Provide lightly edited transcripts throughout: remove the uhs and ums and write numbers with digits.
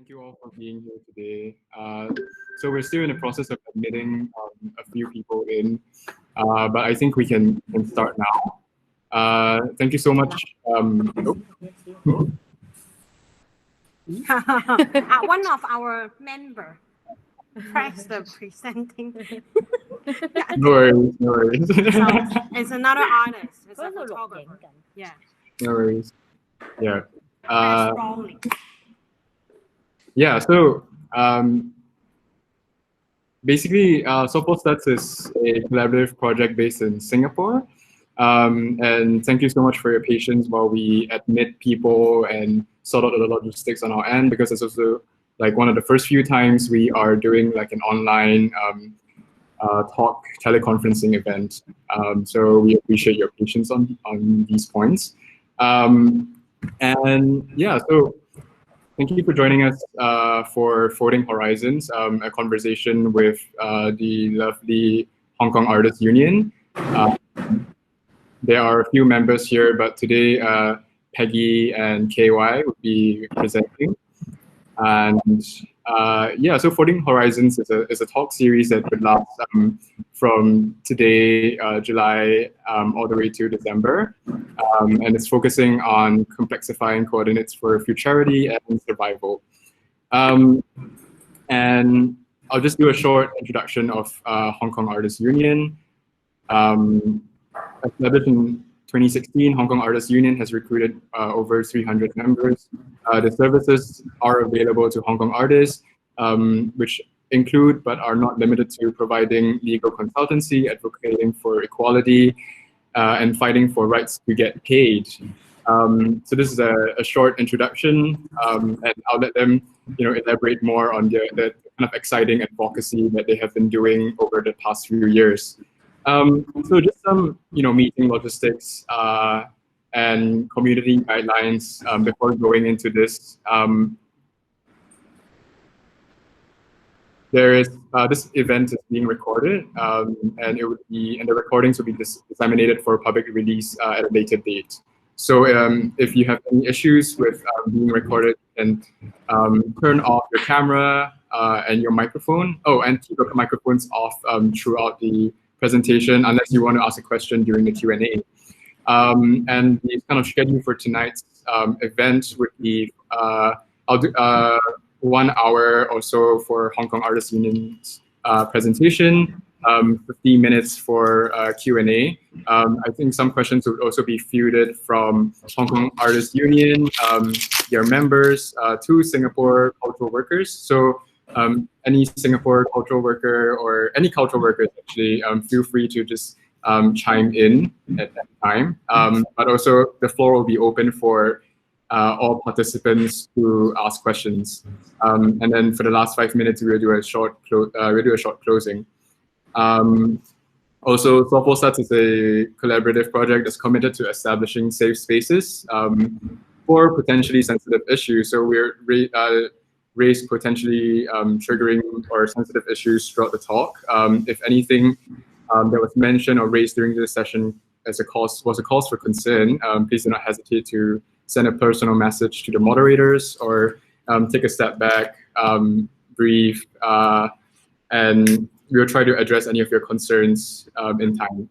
Thank you all for being here today. So we're still in the process of admitting a few people in, but I think we can start now. Thank you so much. One of our member press the presenting. No worries, no worries. So it's another artist. It's a photographer. Yeah. No worries. Yeah. Press rolling. Yeah. So basically, Sopo Stats is a collaborative project based in Singapore. And thank you so much for your patience while we admit people and sort out the logistics on our end, because it's also like one of the first few times we are doing like an online talk teleconferencing event. So we appreciate your patience on these points. And yeah, so thank you for joining us for Folding Horizons, a conversation with the lovely Hong Kong Artists Union. There are a few members here, but today Peggy and KY will be presenting. And yeah, so Folding Horizons is a talk series that would last from today, July, all the way to December. And it's focusing on complexifying coordinates for futurity and survival. And I'll just do a short introduction of Hong Kong Artists Union. Established in 2016, Hong Kong Artists Union has recruited over 300 members. The services are available to Hong Kong artists, which include but are not limited to providing legal consultancy, advocating for equality, and fighting for rights to get paid. So this is a short introduction, and I'll let them, elaborate more on the kind of exciting advocacy that they have been doing over the past few years. So just some, meeting logistics and community guidelines before going into this. There is this event is being recorded, and the recordings will be disseminated for public release at a later date. So if you have any issues with being recorded, then turn off your camera and your microphone. Oh, and keep your microphones off throughout the presentation, unless you want to ask a question during the Q&A. And the kind of schedule for tonight's event would be, I'll do 1 hour or so for Hong Kong Artists Union's presentation, 15 minutes for Q&A. I think some questions would also be fielded from Hong Kong Artists Union, their members, to Singapore cultural workers. So any Singapore cultural worker or any cultural workers actually, feel free to just chime in at that time. But also the floor will be open for all participants to ask questions. And then for the last 5 minutes, we'll do a short closing. Also, Sopo Stats is a collaborative project that's committed to establishing safe spaces for potentially sensitive issues. So we're raise potentially triggering or sensitive issues throughout the talk. If anything that was mentioned or raised during this session was a cause for concern, please do not hesitate to send a personal message to the moderators or take a step back, breathe, and we'll try to address any of your concerns in time.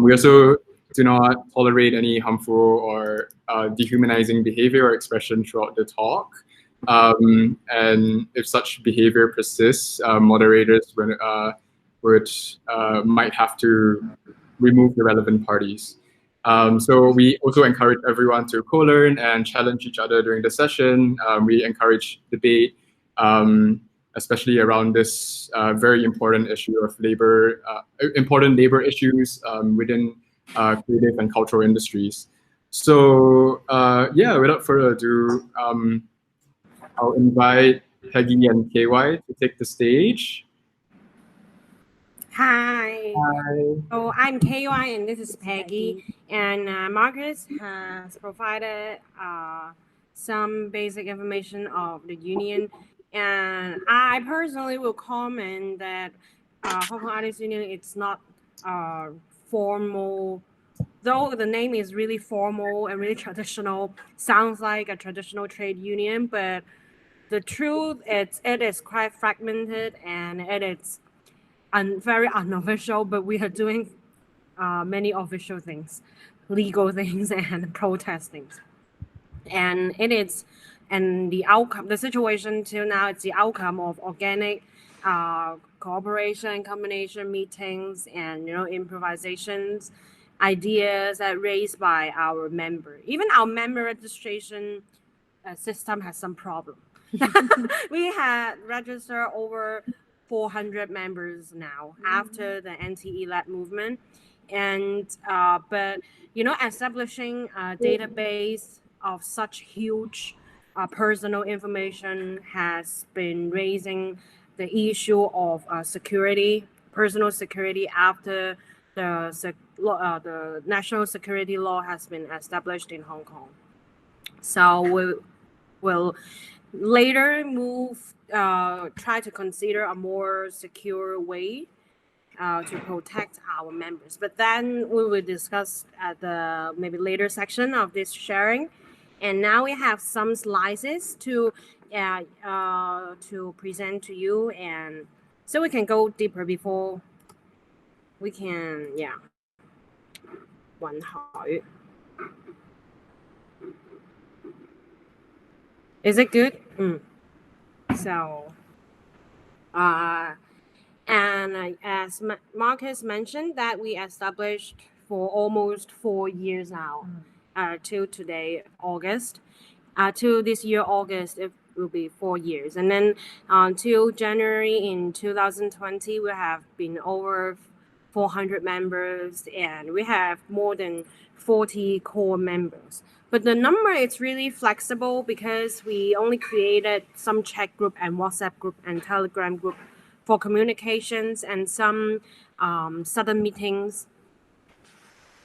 We also do not tolerate any harmful or dehumanizing behavior or expression throughout the talk. And if such behavior persists, moderators might have to remove the relevant parties. So we also encourage everyone to co-learn and challenge each other during the session. We encourage debate, especially around this very important issue of important labor issues within creative and cultural industries. So yeah, without further ado, I'll invite Peggy and KY to take the stage. Hi. Hi. So I'm KY and this is Peggy. And Marcus has provided some basic information of the union. And I personally will comment that Hong Kong Artists Union, it's not formal, though the name is really formal and really traditional, sounds like a traditional trade union, but the truth it is quite fragmented and it is very unofficial, but we are doing many official things, legal things, and protest things. And it is, and the outcome, the situation till now, it's the outcome of organic cooperation, combination meetings, and improvisations, ideas that raised by our member. Even our member registration system has some problem. We had registered over 400 members now after the anti-elect movement, and but establishing a database of such huge personal information has been raising the issue of security, personal security, after the national security law has been established in Hong Kong. So we'll later try to consider a more secure way to protect our members. But then we will discuss at the maybe later section of this sharing. And now we have some slides to present to you, and so we can go deeper before we can Is it good? So and as Marcus mentioned, that we established for almost 4 years now, till today, August. Till this year, August, it will be 4 years. And then until January in 2020, we have been over 400 members, and we have more than 40 core members. But the number is really flexible because we only created some chat group and WhatsApp group and Telegram group for communications and some sudden meetings.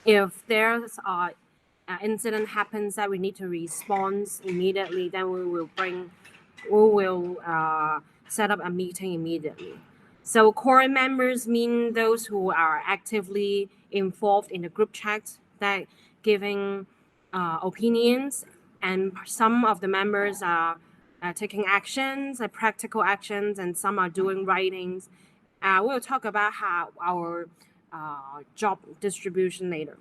If there's incident happens that we need to respond immediately, then we will set up a meeting immediately. So core members mean those who are actively involved in the group chat, that giving opinions, and some of the members are taking actions, practical actions, and some are doing writings. We'll talk about how our job distribution later.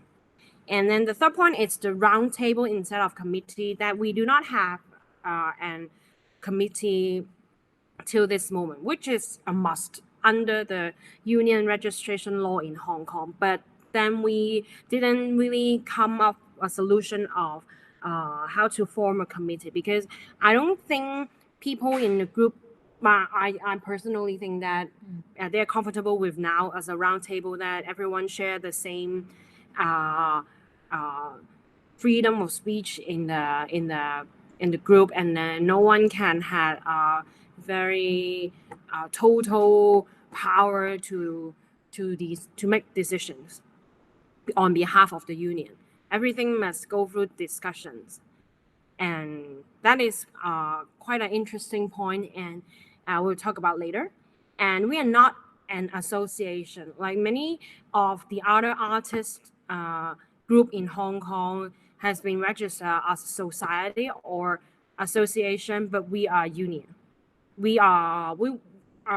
And then the third point is the round table instead of committee, that we do not have an committee till this moment, which is a must under the union registration law in Hong Kong. But then we didn't really come up a solution of how to form a committee, because I don't think people in the group, I personally think that they're comfortable with now as a round table, that everyone share the same freedom of speech in the group, and then no one can have very total power to make decisions on behalf of the union. Everything must go through discussions, and that is quite an interesting point, and we'll talk about later. And we are not an association like many of the other artists group in Hong Kong has been registered as a society or association, but we are union. We are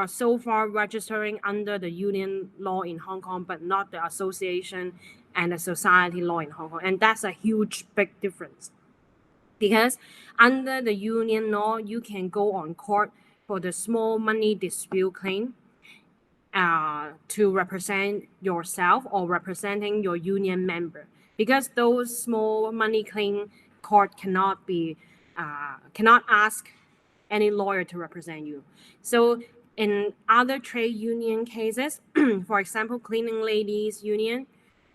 so far registering under the union law in Hong Kong, but not the association and the society law in Hong Kong. And that's a huge, big difference. Because under the union law, you can go on court for the small money dispute claim to represent yourself or representing your union member. Because those small money claim, court cannot ask any lawyer to represent you. So in other trade union cases, for example, cleaning ladies union,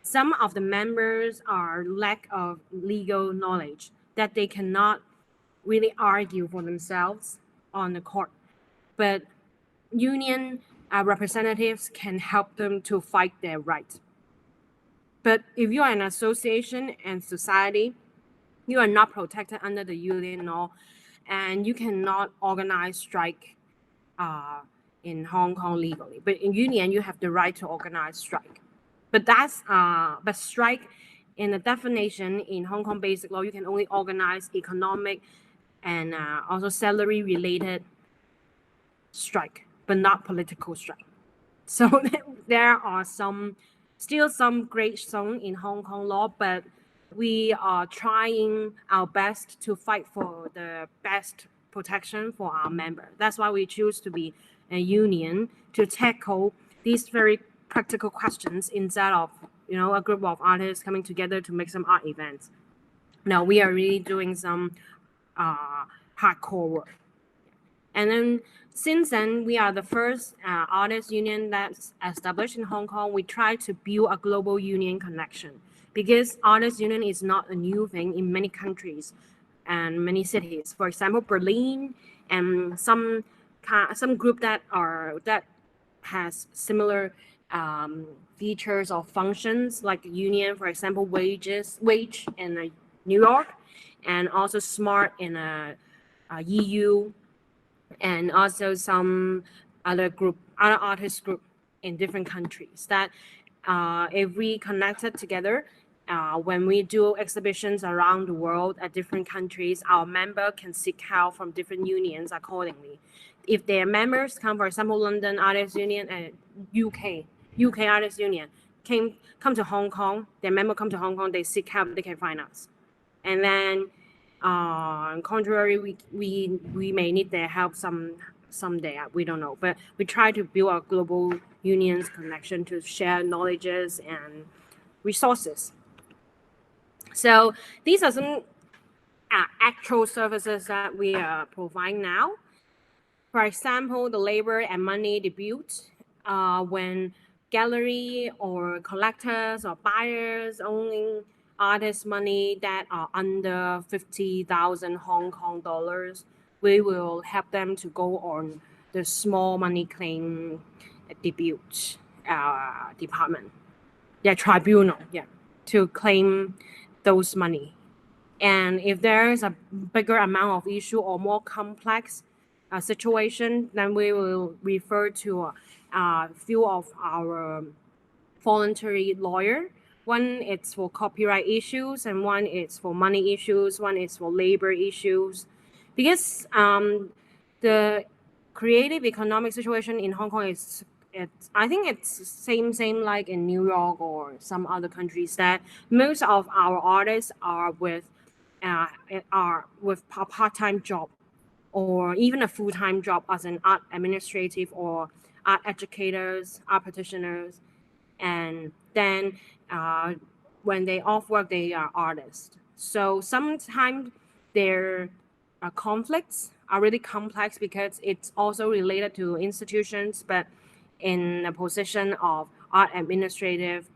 some of the members are lack of legal knowledge, that they cannot really argue for themselves on the court. But union representatives can help them to fight their rights. But if you are an association and society, you are not protected under the union law, and you cannot organize strike in Hong Kong legally. But in union, you have the right to organize strike. But but strike in the definition in Hong Kong basic law, you can only organize economic and also salary related strike, but not political strike. So there are still some gray zone in Hong Kong law, but we are trying our best to fight for the best protection for our member. That's why we choose to be a union to tackle these very practical questions instead of a group of artists coming together to make some art events. Now we are really doing some hardcore work. And then since then, we are the first artist union that's established in Hong Kong. We try to build a global union connection because artist union is not a new thing in many countries and many cities. For example, Berlin and some group that has similar features or functions like union, for example, wage in New York, and also SMART in EU, and also some other artist group in different countries that if we connected together, when we do exhibitions around the world at different countries, our member can seek help from different unions accordingly. If their members come, for example, London Artists Union and UK Artists Union come to Hong Kong, their member come to Hong Kong, they seek help, they can find us. And then on contrary, we may need their help someday. We don't know, but we try to build a global unions connection to share knowledges and resources. So these are some actual services that we are providing now. For example, the labor and money dispute, when gallery or collectors or buyers owning artist money that are under 50,000 Hong Kong dollars, we will help them to go on the small money claim dispute department, tribunal, to claim those money. And if there is a bigger amount of issue or more complex situation, then we will refer to a few of our voluntary lawyer. One is for copyright issues, and one is for money issues, one is for labor issues. Because the creative economic situation in Hong Kong I think it's same like in New York or some other countries, that most of our artists are with a part-time job or even a full-time job as an art administrative or art educators, art practitioners, and then when they off work, they are artists. So sometimes their conflicts are really complex because it's also related to institutions, but in a position of art administrative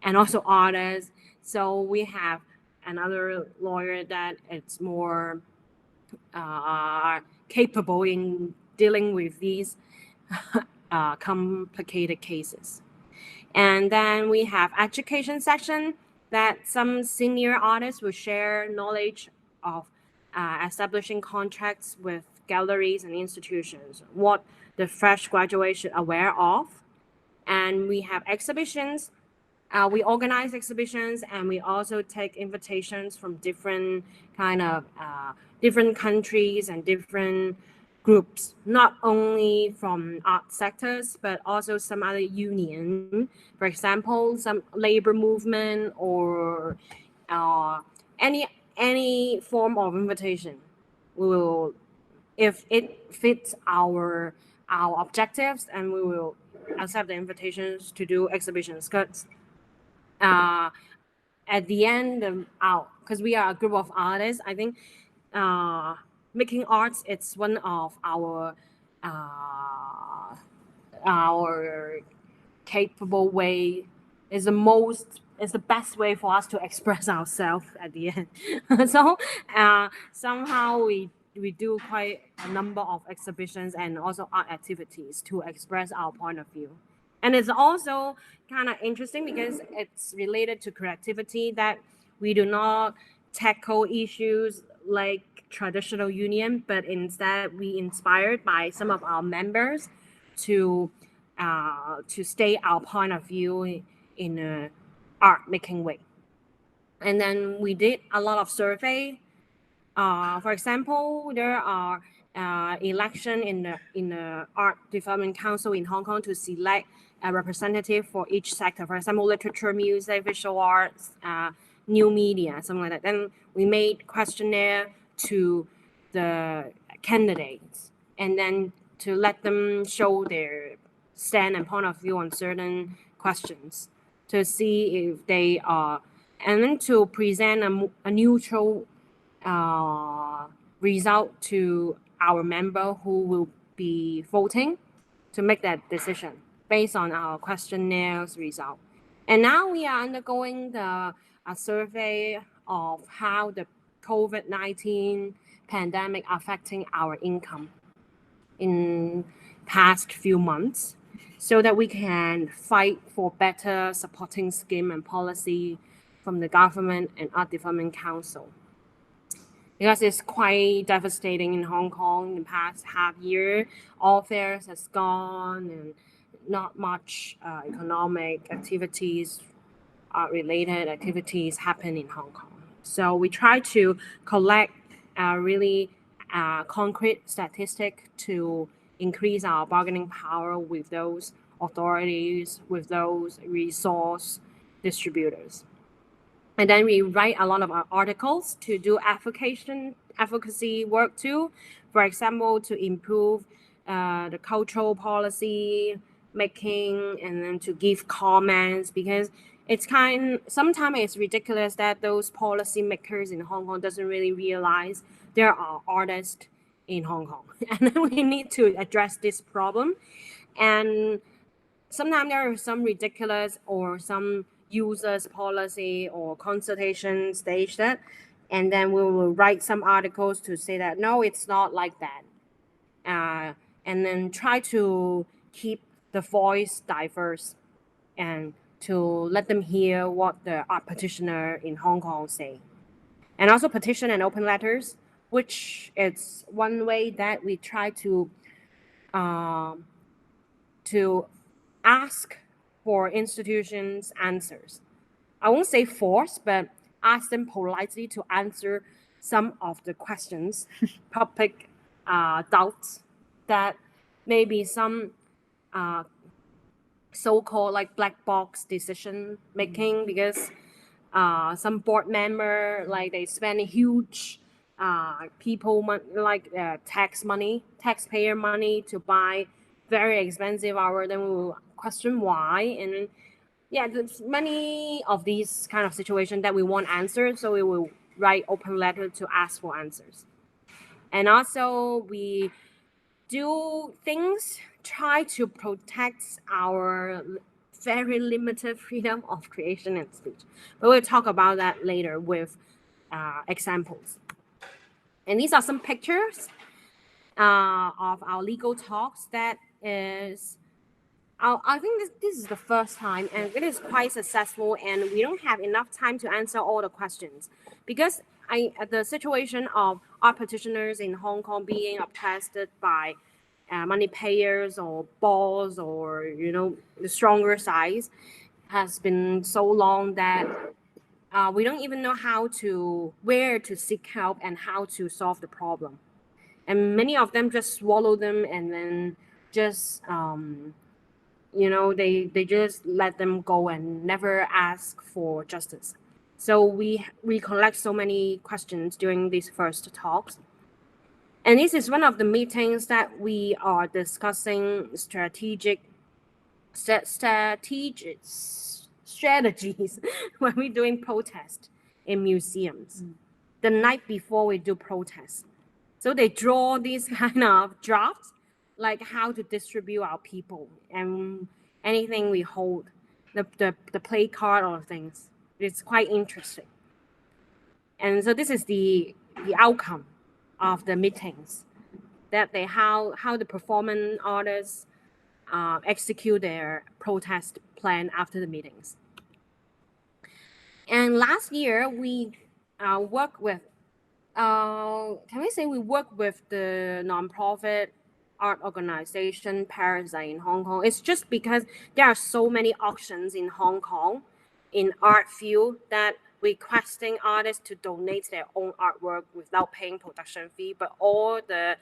and also artists. So we have another lawyer that it's more capable in dealing with these complicated cases. And then we have education section that some senior artists will share knowledge of establishing contracts with galleries and institutions, what the fresh graduates should aware of. And we have exhibitions. We organize exhibitions, and we also take invitations from different different countries and different groups, not only from art sectors, but also some other union. For example, some labor movement or any form of invitation. We will, if it fits our objectives, and we will accept the invitations to do exhibitions. Because at the end, because we are a group of artists, I think making arts, it's one of our capable way, is the best way for us to express ourselves at the end. So somehow we do quite a number of exhibitions and also art activities to express our point of view. And it's also kind of interesting because it's related to creativity, that we do not tackle issues like traditional union, but instead we inspired by some of our members to state our point of view in a art making way. And then we did a lot of survey For example, there are election in the Art Development Council in Hong Kong to select a representative for each sector. For example, literature, music, visual arts, new media, something like that. Then we made questionnaire to the candidates, and then to let them show their stand and point of view on certain questions to see if they are, and then to present a neutral result to our member who will be voting to make that decision based on our questionnaires result. And now we are undergoing a survey of how the COVID-19 pandemic affecting our income in past few months, so that we can fight for better supporting scheme and policy from the government and Art Development Council. Because it's quite devastating in Hong Kong in the past half year. All fairs has gone and not much economic activities, related activities happen in Hong Kong. So we try to collect really concrete statistic to increase our bargaining power with those authorities, with those resource distributors. And then we write a lot of articles to do advocacy work too. For example, to improve the cultural policy making, and then to give comments, because sometimes it's ridiculous that those policy makers in Hong Kong doesn't really realize there are artists in Hong Kong, and we need to address this problem. And sometimes there are some ridiculous or some users policy or consultation stage that, and then we will write some articles to say that no, it's not like that, and then try to keep the voice diverse and to let them hear what the art petitioner in Hong Kong say. And also petition and open letters, which is one way that we try to ask for institutions answers. I won't say force, but ask them politely to answer some of the questions, public doubts that maybe some so-called like black box decision making, because some board member, like they spend huge taxpayer money to buy very expensive art. Then we will question why. And yeah, there's many of these kind of situations that we want answers, so we will write open letter to ask for answers. And also we do things, try to protect our very limited freedom of creation and speech. But we'll talk about that later with examples. And these are some pictures of our legal talks. That is, I think this is the first time, and it is quite successful, and we don't have enough time to answer all the questions, because the situation of art petitioners in Hong Kong being oppressed by money payers or boss or the stronger sides has been so long that we don't even know where to seek help and how to solve the problem. And many of them just swallow them, and then just they just let them go and never ask for justice. So we collect so many questions during these first talks. And this is one of the meetings that we are discussing strategies when we're doing protest in museums. The night before we do protest. So they draw these kind of drafts, like how to distribute our people and anything we hold, the play card or things. It's quite interesting. And so this is the outcome of the meetings, that how the performing artists execute their protest plan after the meetings. And last year we work with we work with the nonprofit art organization Parasite in Hong Kong. It's just because there are so many auctions in Hong Kong in art field that requesting artists to donate their own artwork without paying production fee, but all the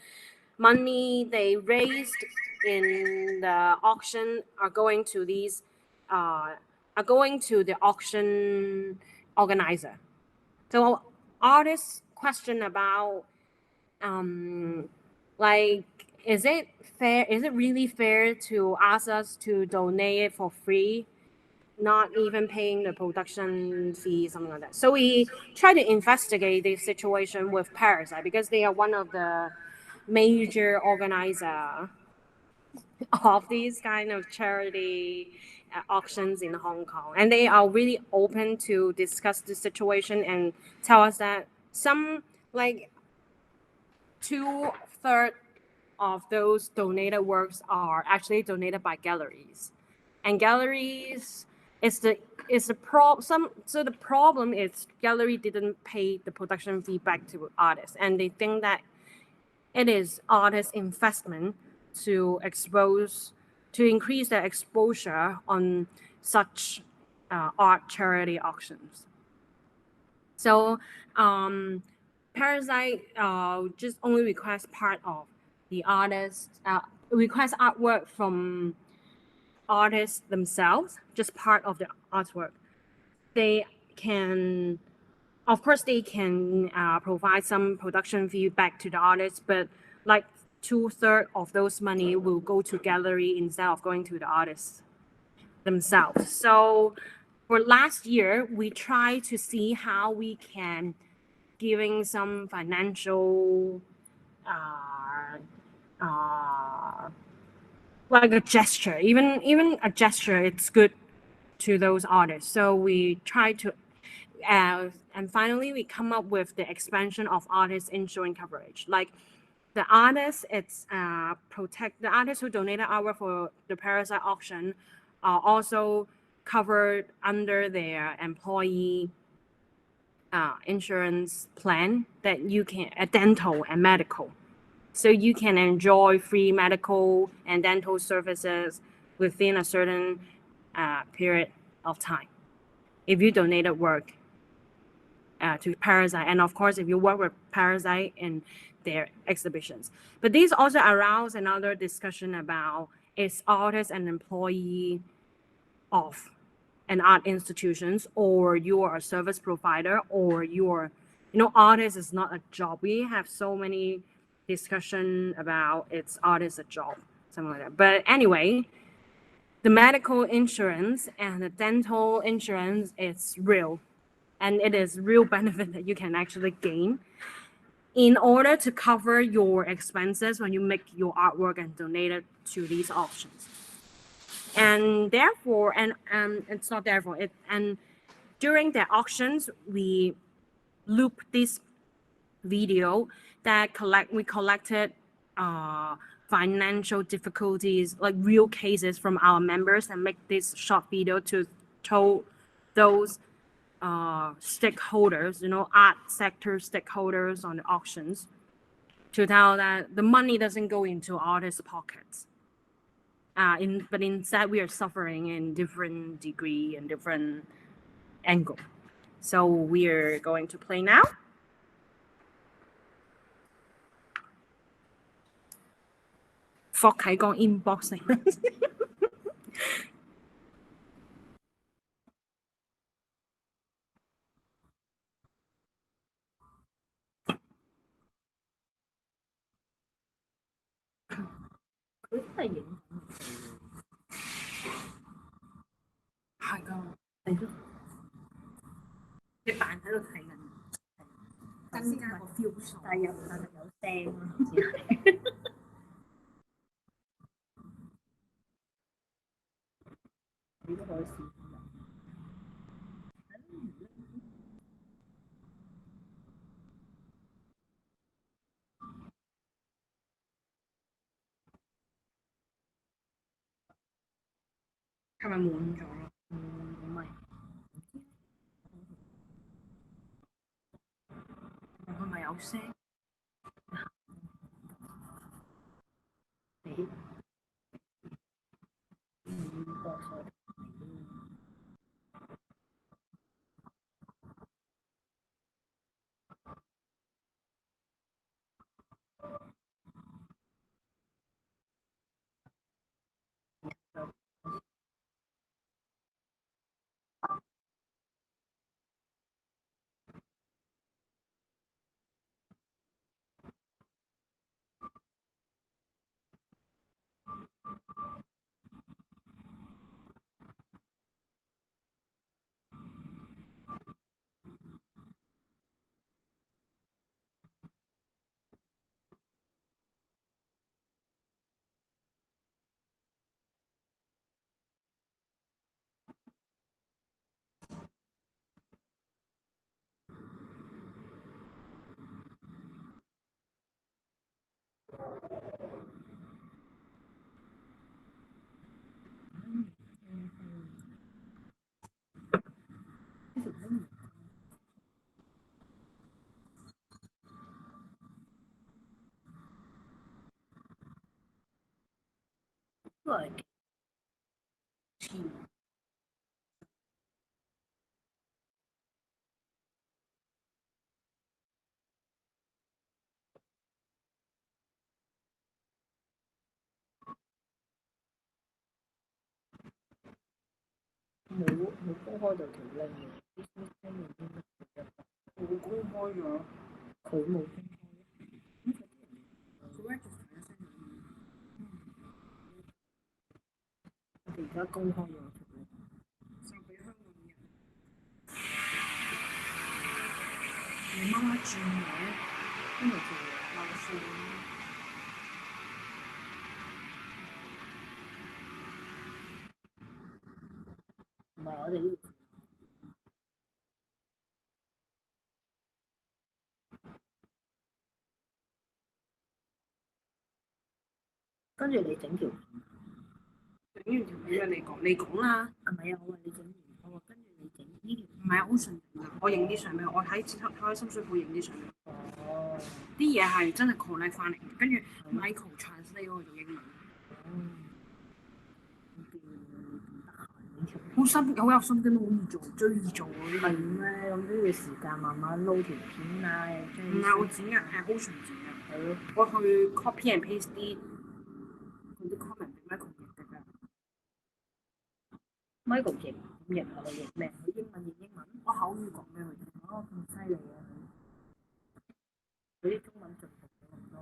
money they raised in the auction are going to these are going to the auction organizer. So artists question about like, is it fair? Is it really fair to ask us to donate it for free, not even paying the production fee, something like that? So we try to investigate the situation with Parasite because they are one of the major organizer of these kind of charity auctions in Hong Kong, and they are really open to discuss the situation and tell us that some, like, 2/3 of those donated works are actually donated by galleries, and galleries is the the problem is gallery didn't pay the production fee back to artists, and they think that it is artists' investment to increase their exposure on such art charity auctions. So Parasite just only requests part of the artists, request artwork from artists themselves, just part of the artwork. They can, of course, they can provide some production fee back to the artists, but like 2/3 of those money will go to gallery instead of going to the artists themselves. So for last year, we tried to see how we can giving some financial like a gesture, even a gesture, it's good to those artists. So we try to and finally we come up with the expansion of artist insurance coverage. Like the artists, it's protect the artists who donated artwork for the Parasite auction are also covered under their employee insurance plan, that you can dental and medical, so you can enjoy free medical and dental services within a certain period of time if you donated work to Parasite, and of course if you work with Parasite in their exhibitions. But these also arouse another discussion about, is artist an employee of an art institutions, or you are a service provider, or you're, artist is not a job. We have so many discussion about, it's artist a job, something like that. But anyway, the medical insurance and the dental insurance is real, and it is real benefit that you can actually gain in order to cover your expenses when you make your artwork and donate it to these auctions. And therefore, and it's not therefore, and during the auctions, we loop this video that we collected financial difficulties, like real cases from our members, and make this short video to tell those stakeholders, art sector stakeholders on the auctions, to tell that the money doesn't go into artists' pockets. But instead we are suffering in different degree and different angle. So we're going to play now. Phok喺個 inbox 嚟。佢真係影，係㗎，你都你扮喺度睇緊，增加個 feel 數，但係有聲咯，好似係。你都可以試。係咪滿咗咯？唔係，係咪有聲？你播錯。冇公開就條 link 嘅，冇公開咗，佢冇公開。我哋而家公開咗條 link，就俾香港人。你媽媽轉嘅，因為條漏線。唔係我哋呢度。跟住你整條片，整完條片你講啦，係咪啊？我話你整完，我話跟住你整呢條，唔係啊，好順㗎，我影啲相俾我喺深水埗影啲相俾我。哦，啲嘢係真係 collect 翻嚟，跟住 Michael translate 嗰個用英文。好有心機，好易做，最易做嗰啲。係咩？咁都要時間慢慢撈條片啊。唔係我剪嘅，係 Ocean 剪嘅。係咯。我去 copy and paste 啲 comment 俾 Michael 譯㗎。Michael 譯咁譯係譯咩？佢英文譯英文，我口語講俾佢聽。哦，咁犀利啊！佢啲中文進步咗咁多。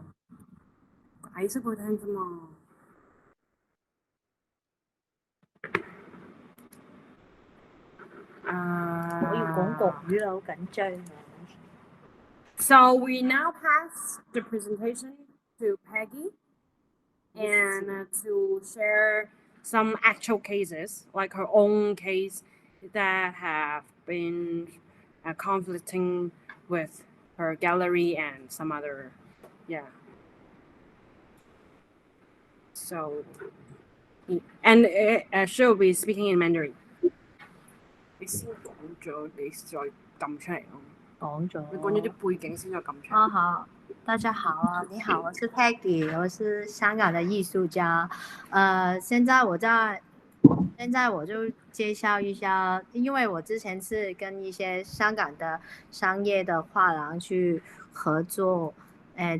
解釋佢聽啫嘛。我要講國語啦，好緊張啊。So we now pass the presentation to Peggy and to share some actual cases, like her own case that have been conflicting with her gallery and some other, yeah. So, and she'll be speaking in Mandarin. 你先講咗，你再撳出嚟咯。講咗。你講咗啲背景先再撳出嚟。好，大家好啊，你好，我是 Peggy， 我是香港的艺术家。现在我就介绍一下，因为我之前是跟一些香港的商业的画廊去合作。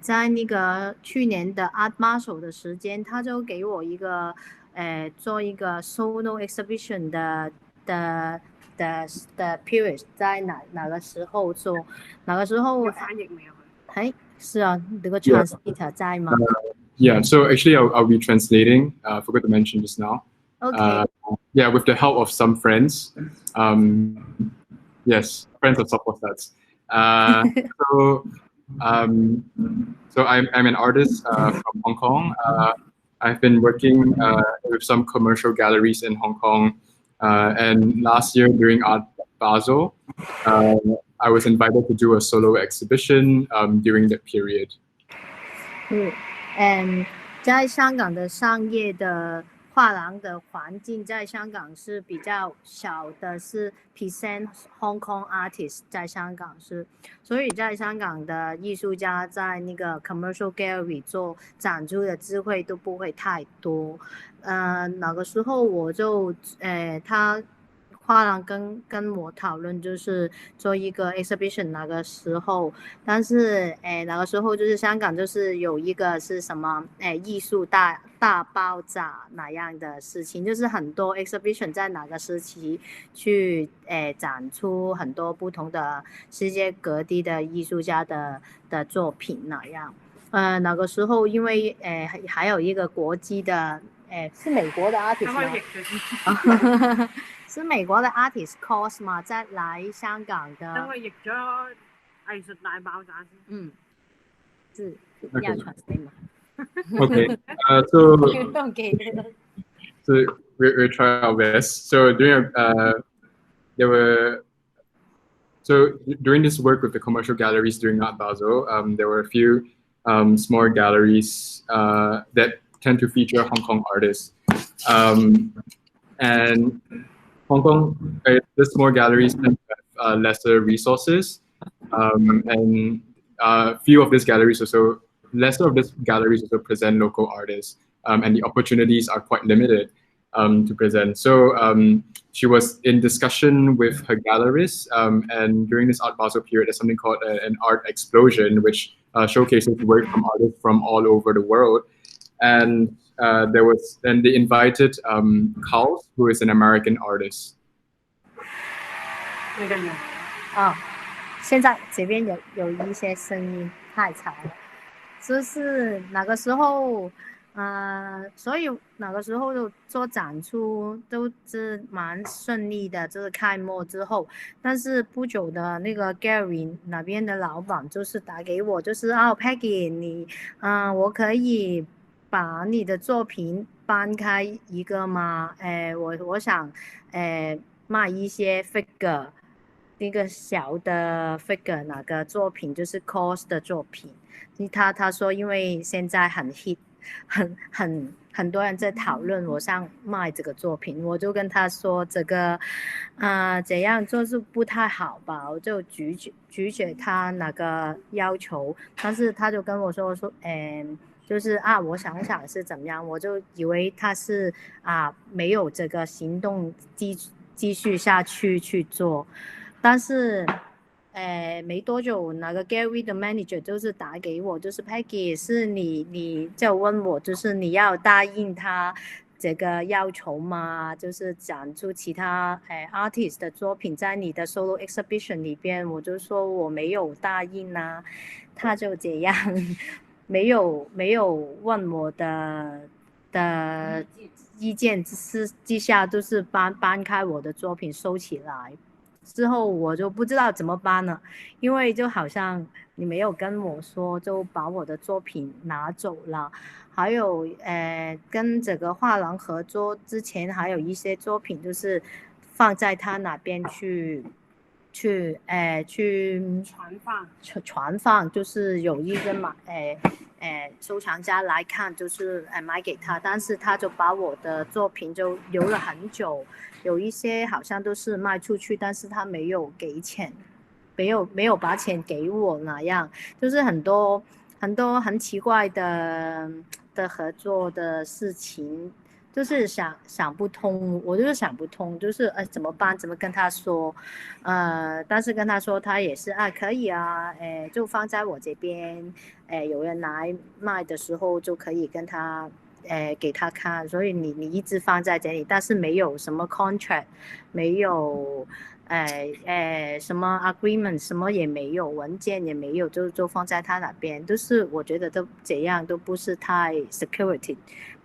在那个去年的 Art Marshall 的时间，他就给我一个做一个 solo exhibition 的 period 在哪个时候做，哪个时候？有翻譯未啊？係是啊，你個 translator 在嗎？Yeah, so actually I'll be translating. Forgot to mention just now. Okay. Yeah, with the help of some friends. Yes, friends of softball stats. So I'm an artist from Hong Kong. I've been working with some commercial galleries in Hong Kong. And last year during Art Basel, I was invited to do a solo exhibition during that period. 在香港的商业的画廊的环境，在香港是比较小的，是 present Hong Kong artists 在香港是，所以在香港的艺术家在那个 commercial gallery 做展出的机会都不会太多。那个时候我就他画廊跟我讨论就是做一个 exhibition 那个时候，但是那个时候就是香港就是有一个是什么艺术大爆炸那样的事情，就是很多 exhibition 在哪个时期去展出很多不同的世界各地的艺术家的作品那样。那个时候因为还有一个国际的是美国的 artist 吗？是美國嘅 artist course 嘛，即係嚟香港嘅。等我譯咗藝術大爆炸先。嗯，是要傳譯嘛？Okay. So we'll try our best. So during this work with the commercial galleries during Art Basel, there were a few small galleries that tend to feature Hong Kong artists. And Hong Kong, the small galleries tend to have lesser resources, and few of these galleries also, lesser of these galleries also present local artists, and the opportunities are quite limited to present. So she was in discussion with her gallerists, and during this Art Basel period, there's something called an art explosion, which showcases work from artists from all over the world. And they invited Carl, who is an American artist. 现在这边有一些声音太吵了，就是那个时候，所以那个时候做展出都是蛮顺利的，就是开幕之后，但是不久的那个 Gary 那边的老板就是打给我，就是Peggy 你，我可以把你的作品搬开一个吗？我想，卖一些 figure。那个小的 figure 那个作品就是 cos 的作品，他说因为现在很 hit， 很多人在讨论，我想卖这个作品，我就跟他说这个这样做是不太好吧，我就拒绝他那个要求，但是他就跟我说就是我想想是怎么样，我就以为他是没有这个行动继续下去做。但是，没多久，那个 Gary 的 manager 就是打给我，就是 Peggy 是你就问我，就是你要答应他这个要求吗？就是展出其他artist 的作品在你的 solo exhibition 里边，我就说我没有答应啊，他就这样，没有问我的意见之下，就是搬开我的作品收起来。之后我就不知道怎么办了，因为就好像你没有跟我说，就把我的作品拿走了。还有跟这个画廊合作之前，还有一些作品就是放在他那边去传放，就是有一个收藏家来看，就是买给他，但是他就把我的作品就留了很久，有一些好像都是卖出去，但是他没有给钱，没有把钱给我那样，就是很多很奇怪的合作的事情。就是想不通，我就是想不通，就是怎么办？怎么跟他说？但是跟他说，他也是可以啊，就放在我这边，有人来卖的时候就可以跟他，给他看。所以你一直放在这里，但是没有什么 contract， 没有，什么 agreement， 什么也没有，文件也没有，就放在他那边。就是我觉得都这样都不是太 security。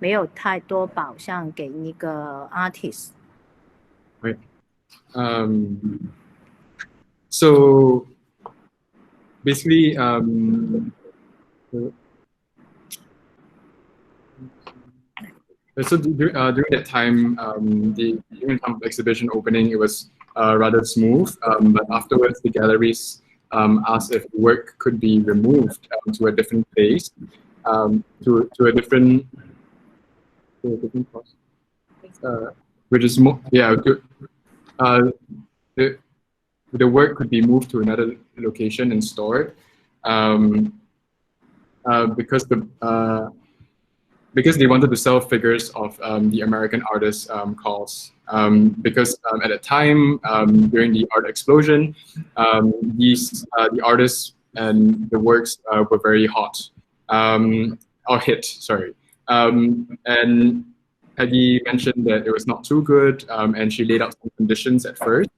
没有太多保障给那个 artist. Right. So basically, so during that time, during the time of exhibition opening, it was rather smooth. But afterwards, the galleries asked if the work could be removed to a different place, to a different cost, which is more, the work could be moved to another location and stored, because they wanted to sell figures of the American artist Carl's. Because at the time, during the art explosion, the artists and the works were very hot, or hit, sorry. And Peggy mentioned that it was not too good, and she laid out some conditions at first.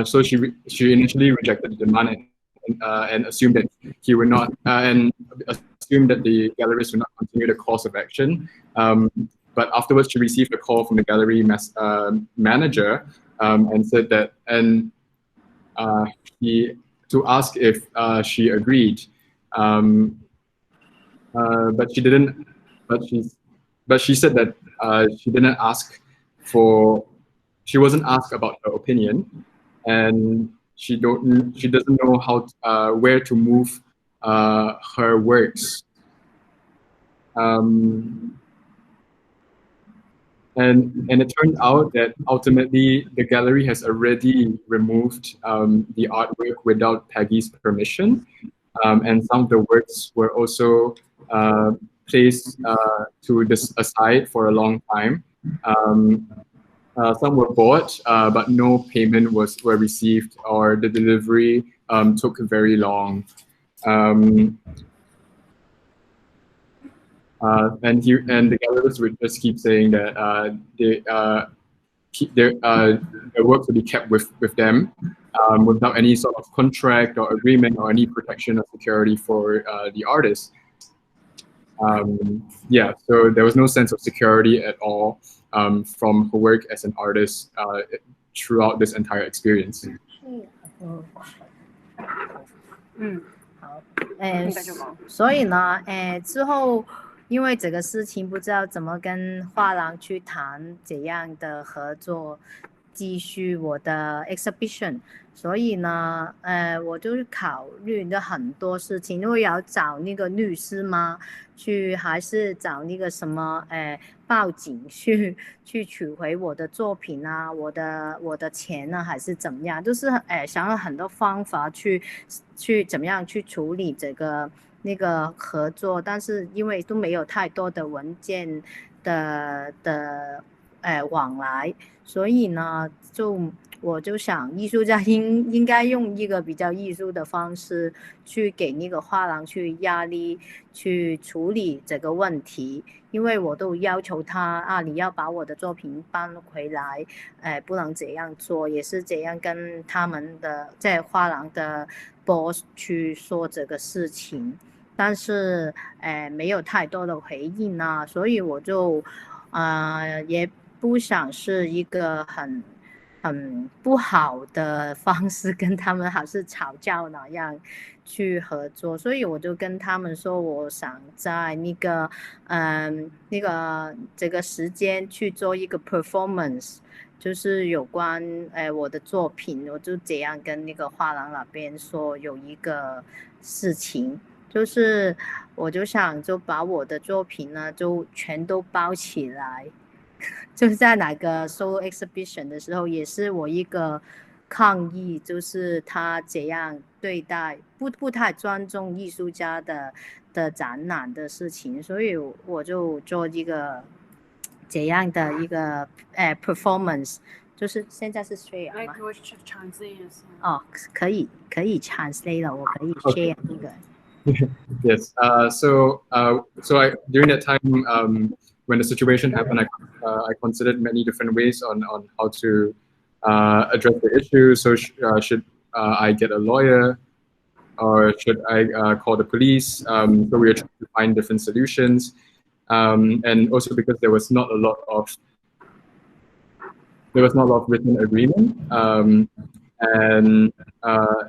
So she initially rejected the demand and assumed that he would not, and assumed that the galleries would not continue the course of action. But afterwards, she received a call from the gallery manager and said that, to ask if she agreed, but she didn't. But she said that she didn't ask for. She wasn't asked about her opinion, and she doesn't know how where to move her works. And it turned out that ultimately the gallery has already removed the artwork without Peggy's permission, and some of the works were also placed to this aside for a long time. Some were bought, but no payment were received, or the delivery took very long. And the galleries would just keep saying that their work to be kept with them without any sort of contract or agreement or any protection or security for the artist. Yeah, so there was no sense of security at all from her work as an artist throughout this entire experience. 所以呢，之后因为这个事情不知道怎么跟画廊去谈怎样的合作，继续我的 exhibition， 所以呢，我就考虑了很多事情，因为要找那个律师吗？还是找那个什么，报警去取回我的作品啊，我的钱呢，还是怎么样？就是想了很多方法去怎么样去处理这个那个合作，但是因为都没有太多的文件的往来，所以呢，我就想艺术家应该用一个比较艺术的方式去给那个画廊去压力去处理这个问题，因为我都要求他你要把我的作品搬回来，不能这样做，也是这样跟他们的在画廊的 boss 去说这个事情，但是没有太多的回应啊，所以我就也不想是一个很不好的方式跟他们还是吵架那样去合作，所以我就跟他们说，我想在那个这个时间去做一个 performance， 就是有关我的作品，我就这样跟那个画廊那边说有一个事情，就是我就想就把我的作品呢就全都包起来。就是在哪个 solo exhibition 的时候，也是我一个抗议，就是他怎样对待不太尊重艺术家的展览的事情，所以我就做一个这样的一个performance， 就是现在是 share 吗？哦，可以 translate 了，我可以 share 那个。Yes. So during that time, when the situation happened, I considered many different ways on how to address the issue. So should I get a lawyer, or should I call the police? So we were trying to find different solutions, and also because there was not a lot of written agreement, and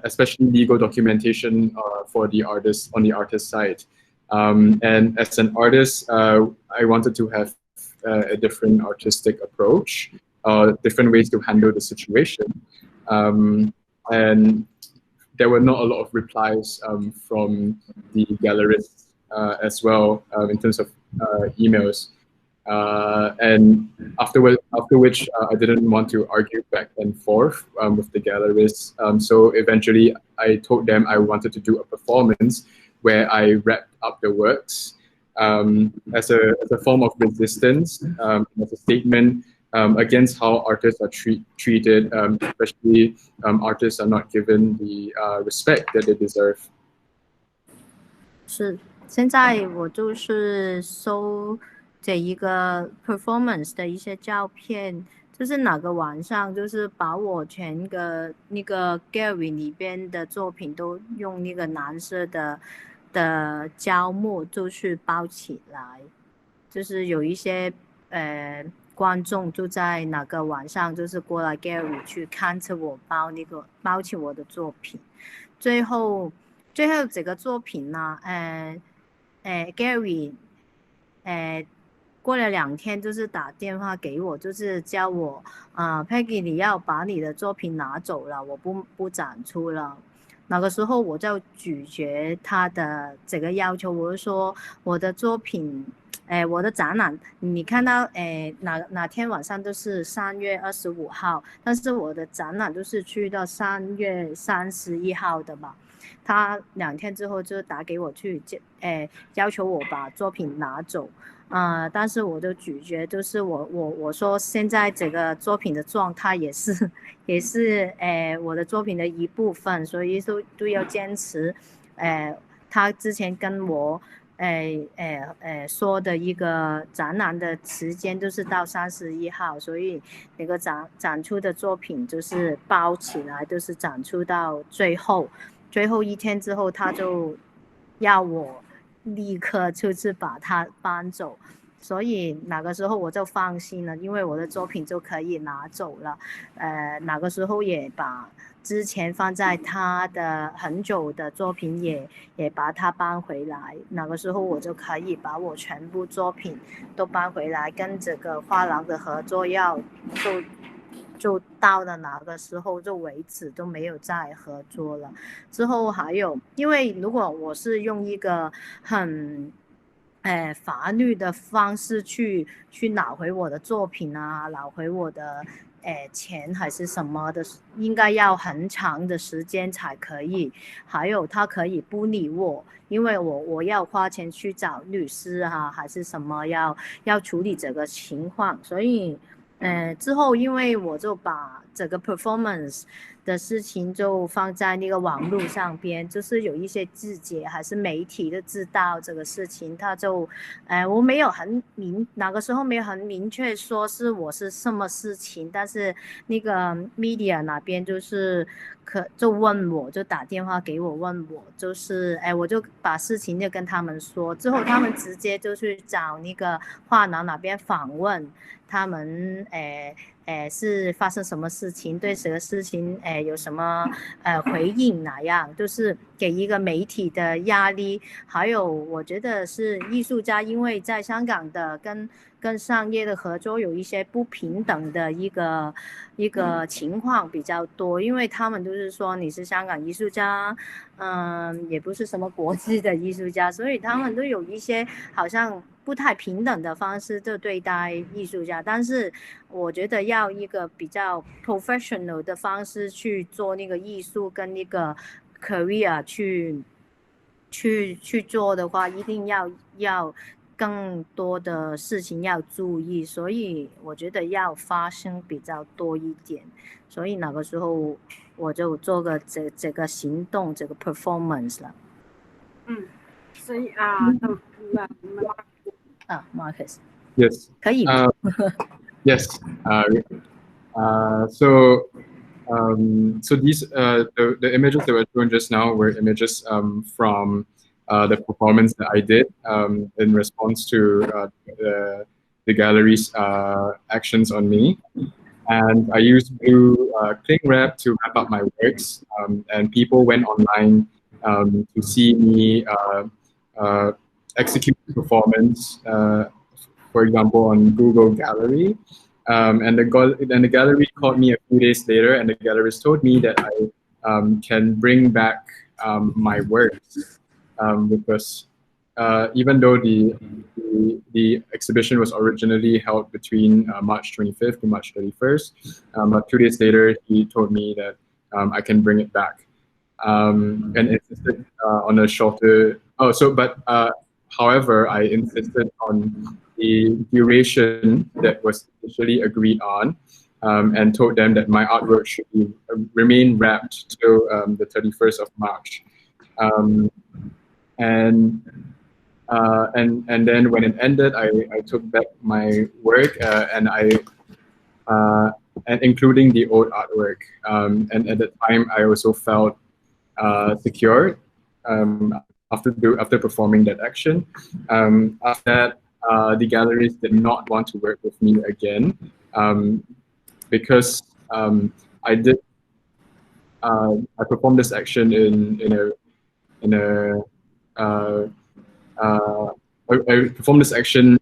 especially legal documentation for the artist on the artist side. And as an artist, I wanted to have a different artistic approach, different ways to handle the situation. And there were not a lot of replies from the gallerists as well in terms of emails. And after which I didn't want to argue back and forth with the gallerists. So eventually I told them I wanted to do a performance where I wrapped up the works as a form of resistance, as a statement against how artists are treated, especially artists are not given the respect that they deserve. 是，现在我就是收这一个 performance 的一些照片，就是哪个晚上，就是把我全个那个 gallery 里边的作品都用那个蓝色的胶膜就去包起来，就是有一些观众就在哪个晚上就是过来 gallery 去看着我包起我的作品，最后这个作品呢，gallery 过了2天，就是打电话给我，就是叫我Peggy 你要把你的作品拿走了，我不展出了。那个时候我就拒绝他的这个要求，我就说我的作品，我的展览，你看到哪天晚上都是3月25号，但是我的展览都是去到3月31号的吧。他2天之后就打给我去，要求我把作品拿走。但是我就拒绝，就是我说现在这个作品的状态也是我的作品的一部分，所以都要坚持。他之前跟我说的一个展览的时间就是到31号，所以那个展出的作品就是包起来，就是展出到最后1天之后，他就要我立刻就是把它搬走，所以那个时候我就放心了，因为我的作品就可以拿走了。那个时候也把之前放在他的很久的作品也把它搬回来，那个时候我就可以把我全部作品都搬回来，跟这个画廊的合作就到了那个时候就为止，都没有再合作了。之后还有，因为如果我是用一个很法律的方式去拿回我的作品啊，拿回我的钱还是什么的，应该要很长的时间才可以。还有他可以不理我，因为我要花钱去找律师啊，还是什么要处理这个情况，所以之后因为我就把这个 performance 的事情就放在那个网络上边，就是有一些字节还是媒体都知道这个事情，他就我没有那个时候没有很明确说是我是什么事情，但是那个 media 那边就是就问我，就打电话给我问我，就是我就把事情就跟他们说，之后他们直接就去找那个画廊那边访问他们，是发生什么事情，对这个事情有什么回应哪样，就是给一个媒体的压力。还有我觉得是艺术家，因为在香港的跟商业的合作有一些不平等的一个情况比较多，因为他们都是说你是香港艺术家，也不是什么国际的艺术家，所以他们都有一些好像不太平等的方式就对待艺术家。但是我觉得要一个比较 professional 的方式去做那个艺术跟那个 career 去做的话，一定要更多的事情要注意，所以我觉得要发生比较多一点。所以那个时候我就做个这个行动，这个 performance 了。所以Marcus。 Yes. 可以。Yes. So these the images that were shown just now were images from the performance that I did in response to the gallery's actions on me. And I used blue cling wrap to wrap up my works, and people went online to see me execute the performance, for example, on Google Gallery. And the gallery called me a few days later, and the gallerist told me that I can bring back my works, because even though the exhibition was originally held between March 25th to March 31st, but 2 days later he told me that I can bring it back, and insisted on a shorter. However, I insisted on the duration that was initially agreed on, and told them that my artwork should remain wrapped till the 31st of March. And then when it ended, I took back my work, and including the old artwork. And at the time, I also felt secure after performing that action. After that, the galleries did not want to work with me again, because I performed this action I performed this action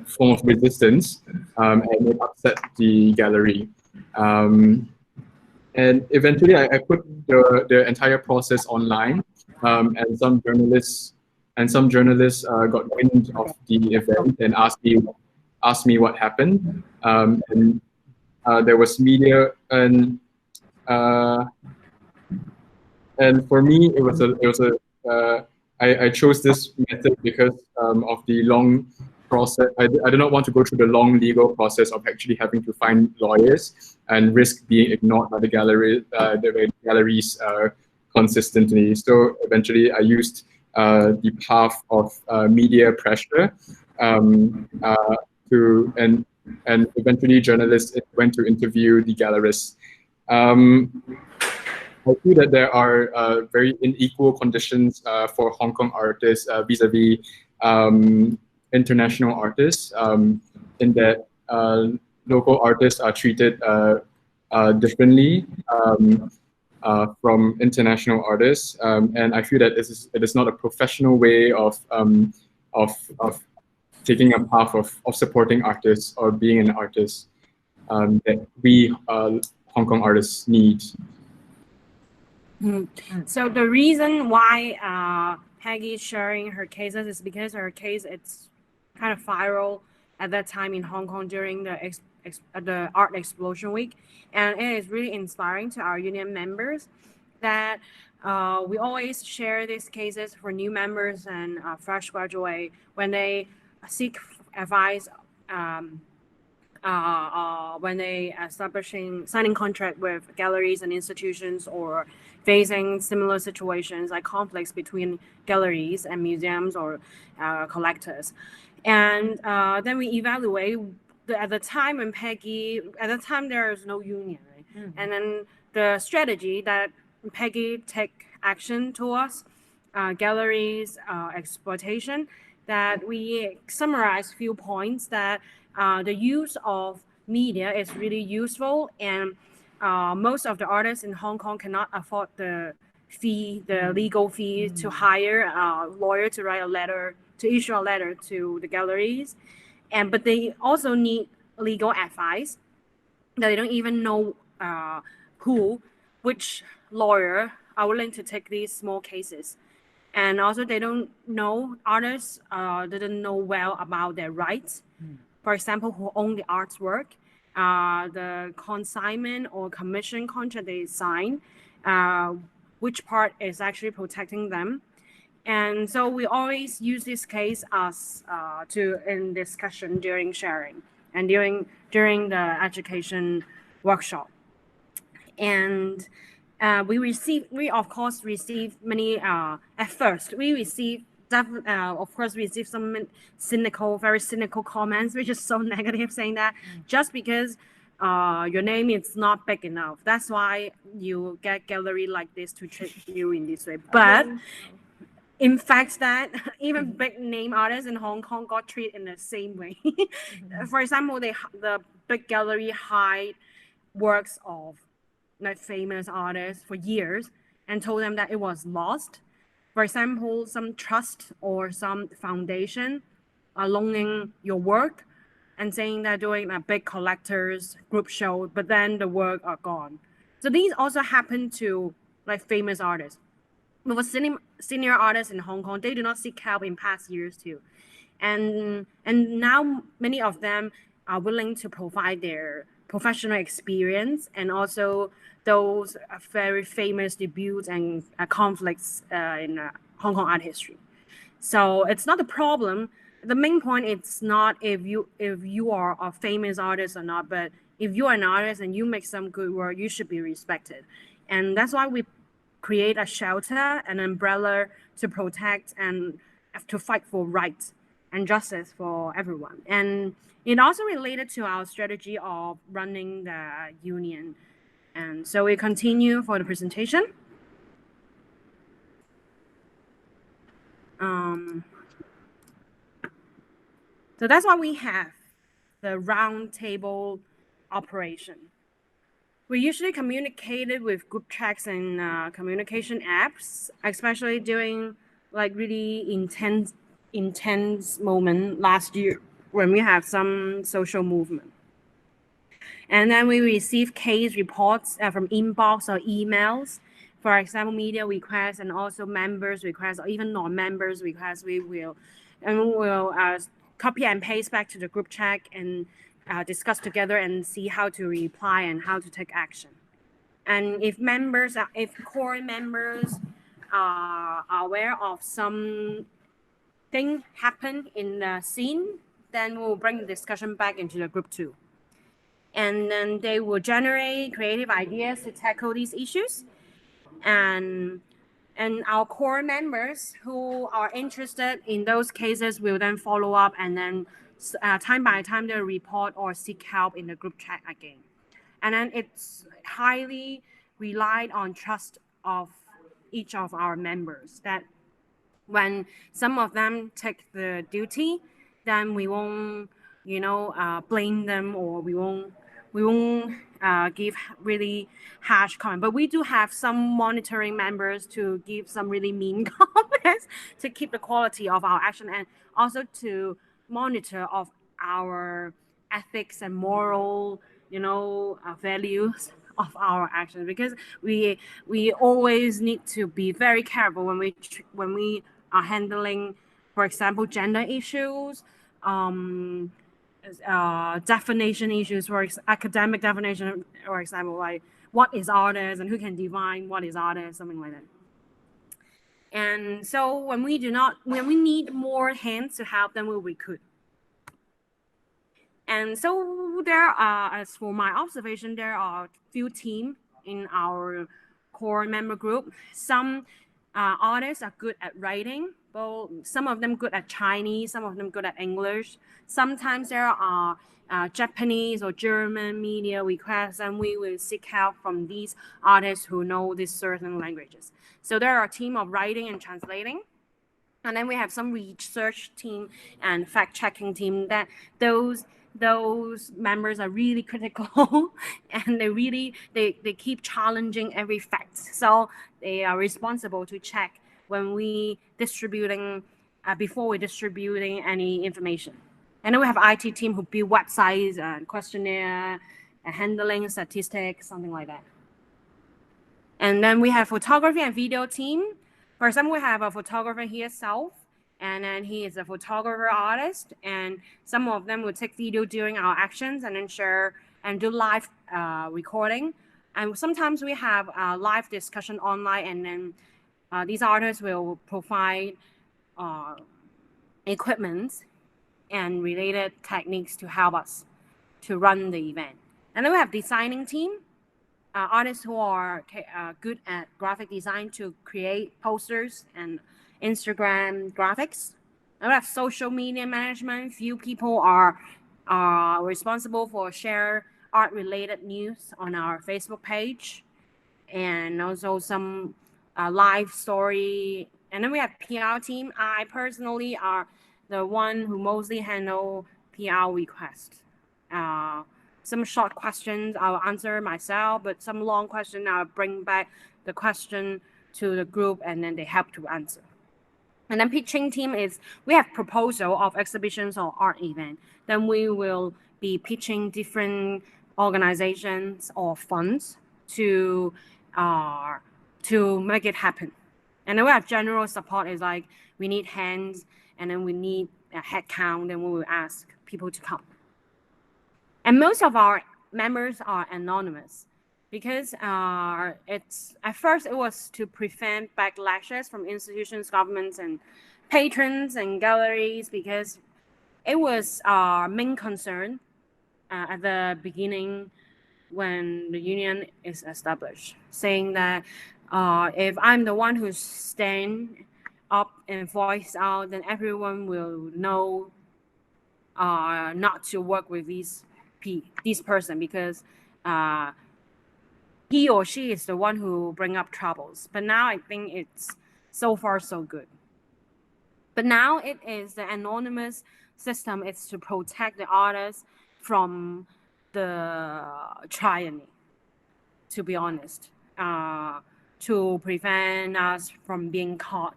form of resistance, and it upset the gallery. And eventually, I put the entire process online, and some journalists got wind of the event and asked me what happened. And there was media, and for me, I chose this method because of the long process. I do not want to go through the long legal process of actually having to find lawyers and risk being ignored by the galleries consistently. So eventually, I used the path of media pressure and eventually journalists went to interview the gallerists. I see that there are very unequal conditions for Hong Kong artists vis-a-vis international artists, in that local artists are treated differently from international artists, and I feel that it is not a professional way of taking a path of supporting artists or being an artist that we Hong Kong artists need. So the reason why Peggy is sharing her cases is because her case, it's kind of viral at that time in Hong Kong during the Art Explosion Week, and it is really inspiring to our union members that we always share these cases for new members and fresh graduate when they seek advice, when they signing contract with galleries and institutions, or facing similar situations like conflicts between galleries and museums or collectors. And then we evaluate at the time when at the time there is no union, right? Mm-hmm. And then the strategy that Peggy take action towards galleries exploitation, that we summarize few points that the use of media is really useful, and most of the artists in Hong Kong cannot afford the legal fee to hire a lawyer to write a letter, to issue a letter to the galleries, but they also need legal advice that they don't even know which lawyer are willing to take these small cases. And also they don't know, artists didn't know well about their rights. For example, who own the artwork, the consignment or commission contract they sign, which part is actually protecting them. And so we always use this case as in discussion during sharing and during the education workshop. And we of course receive many, at first we receive some very cynical comments, which is so negative, saying that just because your name is not big enough, that's why you get gallery like this to treat you in this way. But in fact, that even big name artists in Hong Kong got treated in the same way. For example, the big gallery hide works of like famous artists for years and told them that it was lost. For example, some trust or some foundation are loaning your work and saying they're doing a big collectors group show, but then the work are gone. So these also happen to like famous artists. But for senior artists in Hong Kong, they do not seek help in past years too. And now many of them are willing to provide their professional experience and also those very famous debuts and conflicts in Hong Kong art history. So it's not a problem. The main point is not if you are a famous artist or not, but if you are an artist and you make some good work, you should be respected. And that's why we create a shelter, an umbrella to protect and to fight for rights and justice for everyone. And it also related to our strategy of running the union. And so we continue for the presentation. So that's why we have the round table operation. We usually communicated with group chats and communication apps, especially during like really intense moment last year when we have some social movement. And then we receive case reports from inbox or emails. For example, media requests and also members requests or even non-members requests. We will copy and paste back to the group chat and discuss together and see how to reply and how to take action. And if core members are aware of some thing happen in the scene, then we'll bring the discussion back into the group too. And then they will generate creative ideas to tackle these issues. And our core members who are interested in those cases will then follow up, and then time by time they'll report or seek help in the group chat again. And then it's highly relied on trust of each of our members, that when some of them take the duty, then we won't, blame them, or we won't give really harsh comment. But we do have some monitoring members to give some really mean comments to keep the quality of our action, and also to monitor of our ethics and moral, values of our actions, because we always need to be very careful when we are handling, for example, gender issues, definition issues, for academic definition, for example, like what is artist and who can define what is artist, something like that. And so when we need more hands to help, then we could. And so there are, as for my observation, there are few teams in our core member group. Some artists are good at writing, but some of them good at Chinese, some of them good at English. Sometimes there are Japanese or German media requests, and we will seek help from these artists who know these certain languages. So there are a team of writing and translating. And then we have some research team and fact-checking team, that those members are really critical and they keep challenging every fact. So they are responsible to check when we before we're distributing any information. And then we have IT team who build websites and questionnaire and handling statistics, something like that. And then we have photography and video team. For example, we have a photographer here, South, and then he is a photographer artist, and some of them will take video during our actions and then share and do live recording. And sometimes we have a live discussion online, and then these artists will provide equipment and related techniques to help us to run the event. And then we have designing team, artists who are good at graphic design to create posters and Instagram graphics. And we have social media management. Few people are responsible for share art-related news on our Facebook page, and also some live story. And then we have PR team. I personally are the one who mostly handle PR requests. Some short questions I'll answer myself, but some long questions I'll bring back the question to the group, and then they help to answer. And then pitching team is, we have proposal of exhibitions or art event. Then we will be pitching different organizations or funds to make it happen. And then we have general support, is like we need hands, and then we need a head count, and we will ask people to come. And most of our members are anonymous, because at first it was to prevent backlashes from institutions, governments, and patrons and galleries, because it was our main concern at the beginning when the union is established, saying that if I'm the one who stand up and voice out, then everyone will know not to work with this person, because he or she is the one who bring up troubles. But now I think it's so far so good. But now it is the anonymous system. It's to protect the artists from the tyranny, to be honest, to prevent us from being caught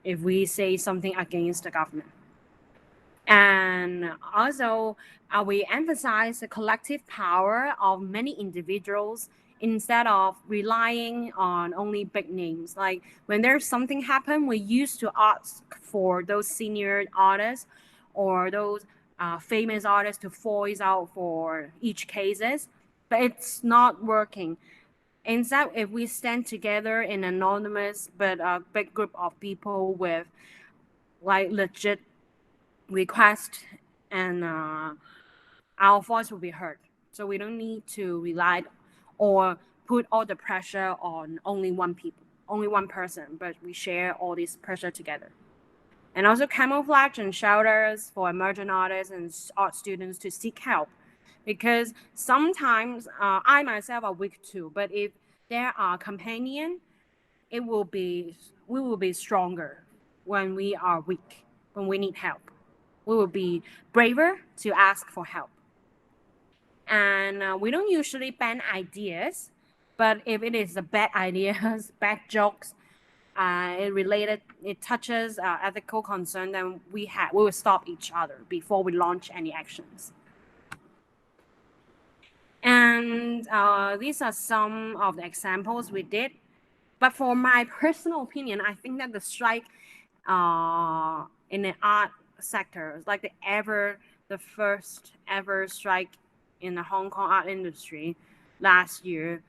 if we say something against the government. And also, we emphasize the collective power of many individuals instead of relying on only big names. Like when there's something happen, we used to ask for those senior artists or those famous artists to voice out for each cases, but it's not working. Instead, if we stand together in anonymous but a big group of people with like legit request, and our voice will be heard. So we don't need to rely or put all the pressure on only one person, but we share all this pressure together. And also camouflage and shelters for emerging artists and art students to seek help. Because sometimes I myself are weak too, but if there are companions, we will be stronger when we are weak, when we need help. We will be braver to ask for help. And we don't usually ban ideas, but if it is a bad ideas, bad jokes, it touches ethical concern, then we will stop each other before we launch any actions. And these are some of the examples we did. But for my personal opinion, I think that the strike in the art sector, like the first ever strike in the Hong Kong art industry last year,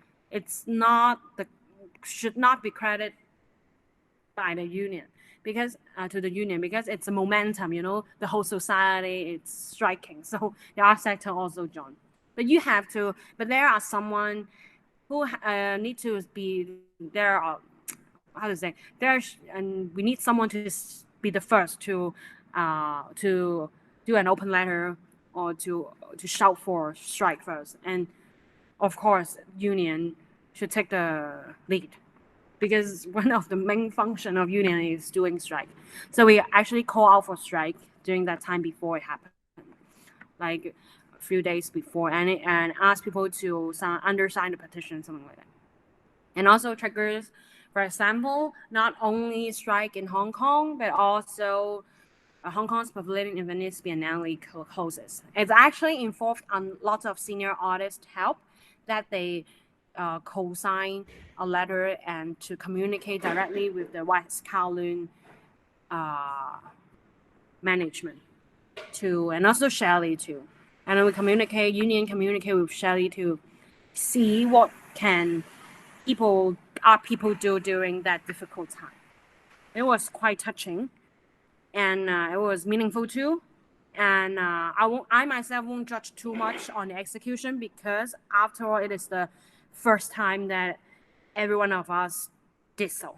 should not be credited by the union because it's a momentum, the whole society is striking, so the art sector also joined. But there are someone who need to be there. And we need someone to be the first to do an open letter or to shout for strike first. And of course, union should take the lead because one of the main function of union is doing strike. So we actually call out for strike during that time before it happened, like a few days before, and ask people to undersign the petition, something like that. And also triggers, for example, not only strike in Hong Kong, but also Hong Kong's Pavilion in Venice Biennale closes. It's actually involved on lots of senior artists' help that they co-sign a letter and to communicate directly with the West Kowloon management too, and also Shelley too. And then union communicate with Shelley to see what can our people do during that difficult time. It was quite touching, and it was meaningful too. And I myself won't judge too much on the execution because after all, it is the first time that every one of us did so.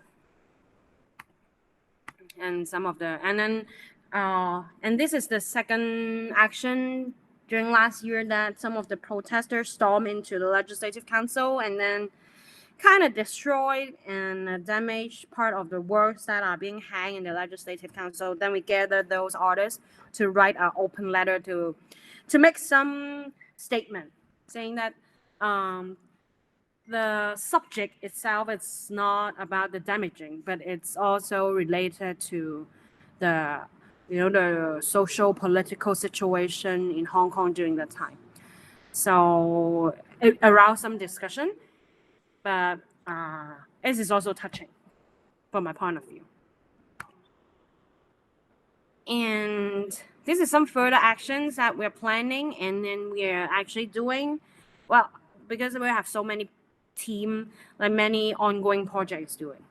And this is the second action during last year that some of the protesters stormed into the Legislative Council and then kind of destroyed and damaged part of the works that are being hanged in the Legislative Council. Then we gathered those artists to write an open letter to make some statement saying that the subject itself is not about the damaging, but it's also related to the social political situation in Hong Kong during that time. So it aroused some discussion, but it is also touching from my point of view. And this is some further actions that we're planning and then we're actually doing. Well, because we have so many many ongoing projects doing.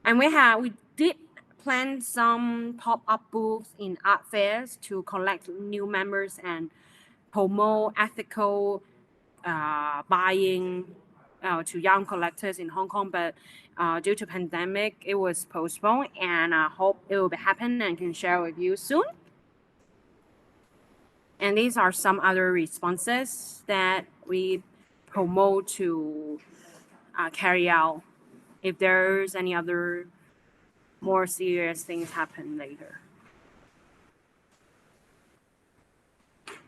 And we did plan some pop-up booths in art fairs to collect new members and promote ethical buying to young collectors in Hong Kong, but due to pandemic, it was postponed, and I hope it will happen and can share with you soon. And these are some other responses that we promote to carry out if there's any other more serious things happen later.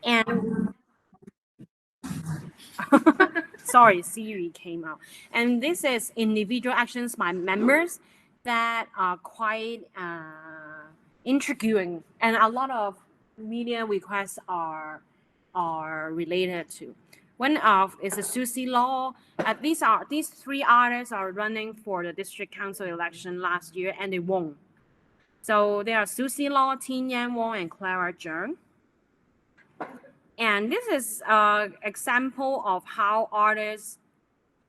And sorry, Siri came out. And this is individual actions by members that are quite intriguing, and a lot of media requests are related to. One of is the Susie Law. These three artists are running for the district council election last year, and they won. So they are Susie Law, Tin Yan Wong, and Clara Zheng. And this is an example of how artists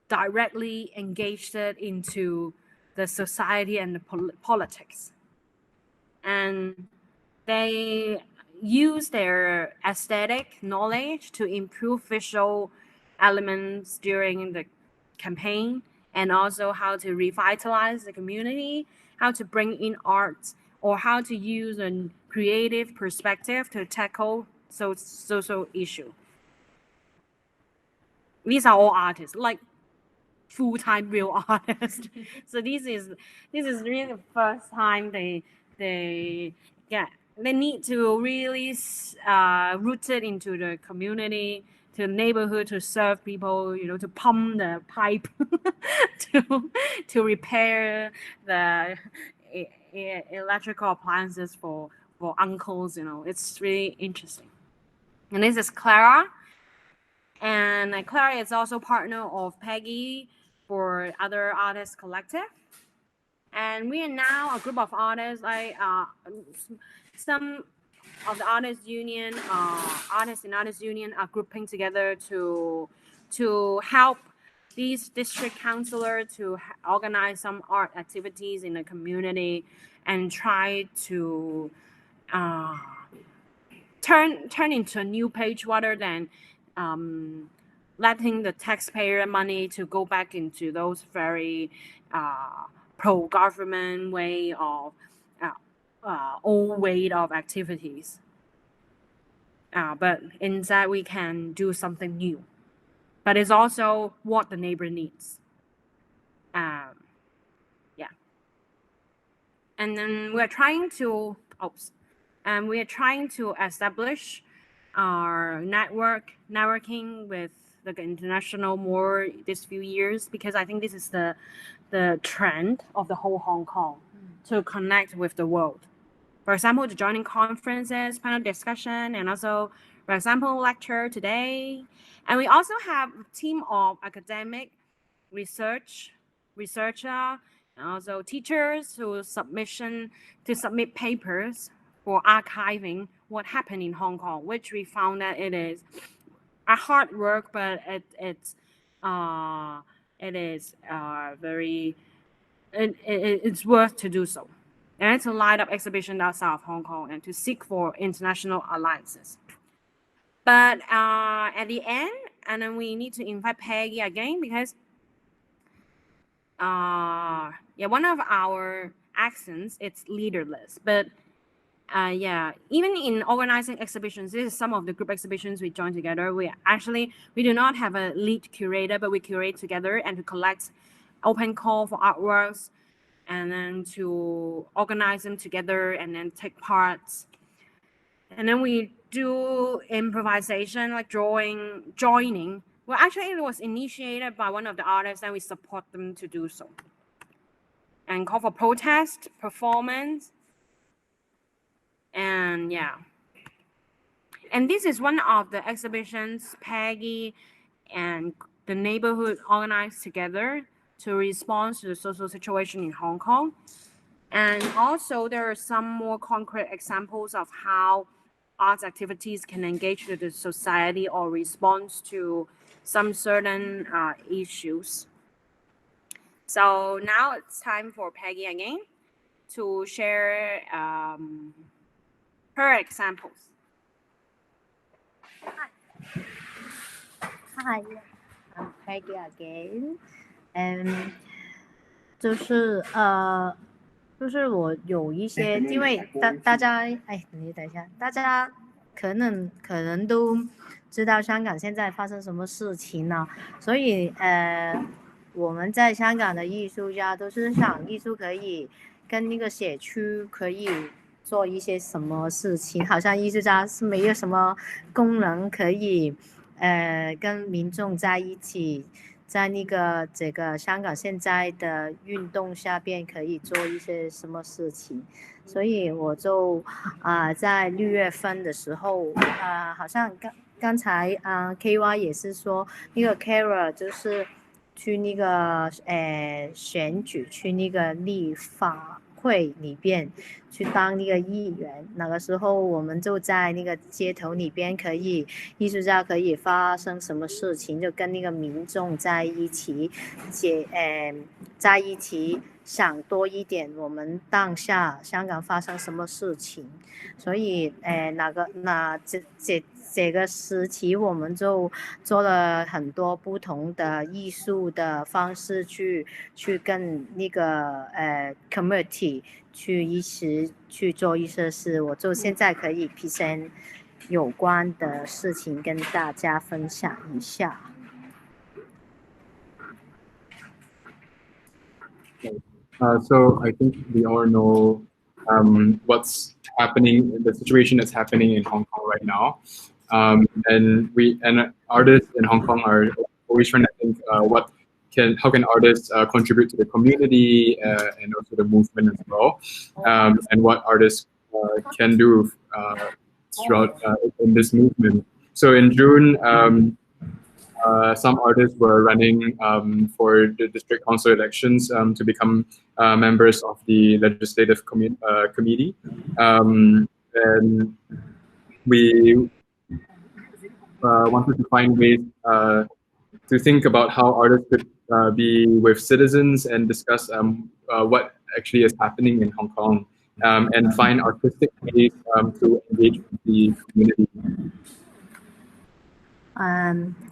directly engaged into the society and the politics. And they use their aesthetic knowledge to improve visual elements during the campaign, and also how to revitalize the community, how to bring in art, or how to use a creative perspective to tackle social issue. These are all artists, like full-time real artists. So this is really the first time they need to really rooted into the community, to the neighborhood, to serve people, to pump the pipe, to repair the electrical appliances for uncles. It's really interesting. And this is Clara. And Clara is also partner of Peggy for other artists collective. And we are now a group of artists, like some of the artists in artists union are grouping together to help these district councillors to organize some art activities in the community and try to turn into a new page rather than letting the taxpayer money to go back into those very pro-government way of old way of activities. But instead we can do something new. But it's also what the neighbor needs. Yeah. And then we're trying to establish our networking with the international more this few years, because I think this is the trend of the whole Hong Kong to connect with the world. For example, to joining conferences, panel discussion, and also, for example, lecture today. And we also have a team of academic researcher, and also teachers who submit papers for archiving what happened in Hong Kong, which we found that it is a hard work, but it's worth to do so. And to light up exhibition outside of Hong Kong and to seek for international alliances. But at the end, and then we need to invite Peggy again, because one of our accents, it's leaderless. But even in organizing exhibitions, this is some of the group exhibitions we join together. We do not have a lead curator, but we curate together and to collect open call for artworks, and then to organize them together and then take parts. And then we do improvisation, like joining. Well, actually it was initiated by one of the artists, and we support them to do so. And call for protest, performance, and And this is one of the exhibitions Peggy and the neighborhood organized together to respond to the social situation in Hong Kong. And also there are some more concrete examples of how arts activities can engage with the society or respond to some certain issues. So now it's time for Peggy again to share her examples. Hi, I'm Peggy again. 就是我有一些，因为大家，你等一下，大家可能都知道香港现在发生什么事情呢，所以我们在香港的艺术家都是想艺术可以跟那个社区可以做一些什么事情，好像艺术家是没有什么功能可以跟民众在一起在那个这个香港现在的运动下边可以做一些什么事情，所以我就在6月份的时候好像刚才KY 也是说那个 Kara 就是去那个选举去那个立法会里边去当那个议员，那个时候我们就在那个街头里边艺术家可以发生什么事情，就跟那个民众在一起在一起想多一点我们当下香港发生什么事情，所以这个时期我们就做了很多不同的艺术的方式去跟那个community 去一起去做一些事，我就现在可以 present 有关的事情跟大家分享一下。So I think we all know what's happening, the situation that's happening in Hong Kong right now. And artists in Hong Kong are always trying to think how can artists contribute to the community and also the movement as well, and what artists can do throughout in this movement. So in June, some artists were running for the district council elections to become members of the legislative committee, and we wanted to find ways to think about how artists could be with citizens and discuss what actually is happening in Hong Kong, and find artistic ways to engage with the community.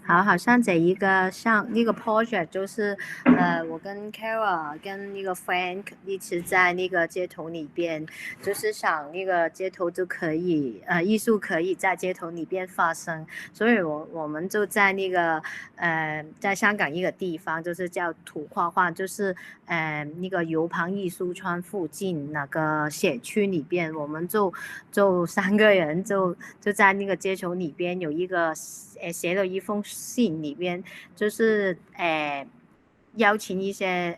好像这一个像那个 project 就是我跟 Kara 跟那个 Frank 一起在那个街头里边，就是想那个街头就可以艺术可以在街头里边发生，所以我们就在那个在香港一个地方就是叫土画画，就是那个油塘艺术村附近那个社区里边，我们就3个人就在那个街头里边有一个写了一封信，里边就是邀请一些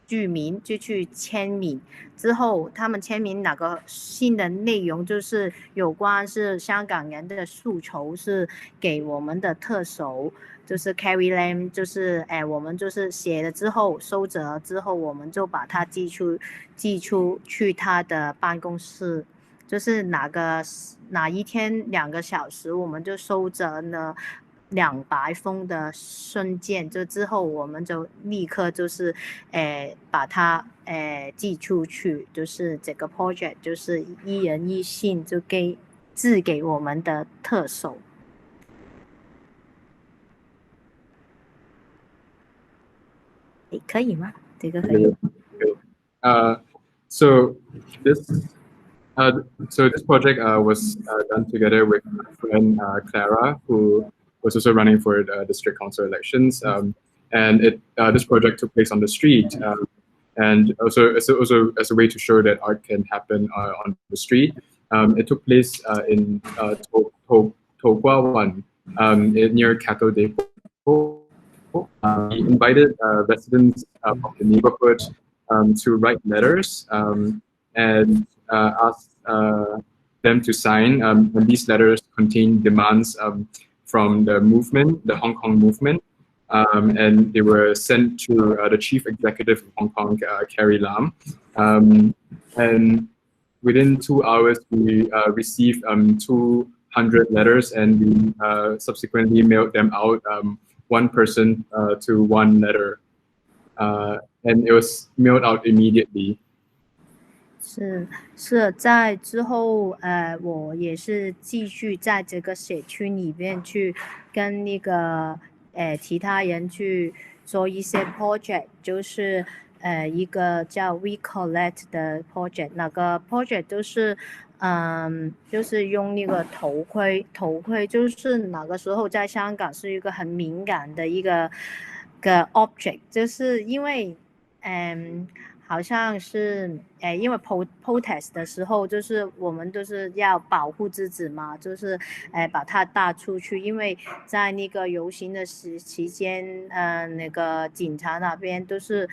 居民就去签名，之后他们签名那个信的内容就是有关是香港人的诉求，是给我们的特首就是 Carrie Lam， 就是我们就是写了之后收着之后，我们就把它寄出去他的办公室，就是哪一天2个小时，我们就收着呢200封的信件，就之后我们就立刻就是把它寄出去，就是这个 project 就是一人一信就寄给我们的特首。可以吗？这个可以。So this project was done together with my friend Clara, who was also running for the district council elections, and this project took place on the street, and also as a way to show that art can happen on the street. It took place in To Kwa Wan, near Cattle Depot. We invited residents of the neighborhood to write letters and asked them to sign. And these letters contained demands from the movement, the Hong Kong movement, and they were sent to the chief executive of Hong Kong, Carrie Lam. And within 2 hours, we received 200 letters, and we subsequently mailed them out, one person to one letter, and it was mailed out immediately. 是在之后我也是继续在这个社区里面去跟那个其他人去做一些 project， 就是一个叫 We Collect 的 project， 那个 project 就是用那个头盔就是那个时候在香港是一个很敏感的一个object， 就是因为好像是因为 protest 的时候，就是我们都是要保护自己嘛，就是把它带出去，因为在那个游行的期间，那个警察那边都是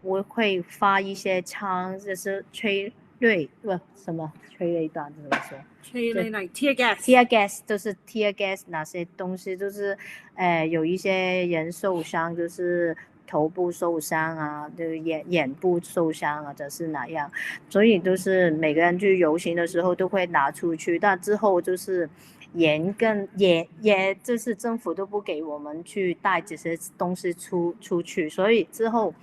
我会发一些枪，就是催泪什么催泪弹怎么说？催泪弹 tear gas 就是 tear gas 那些东西，就是有一些人受伤，就是头部受伤啊，就是眼部受伤啊，或是哪样，所以都是每个人去游行的时候都会拿出去，但之后就是也就是政府都不给我们去带这些东西出去，所以之后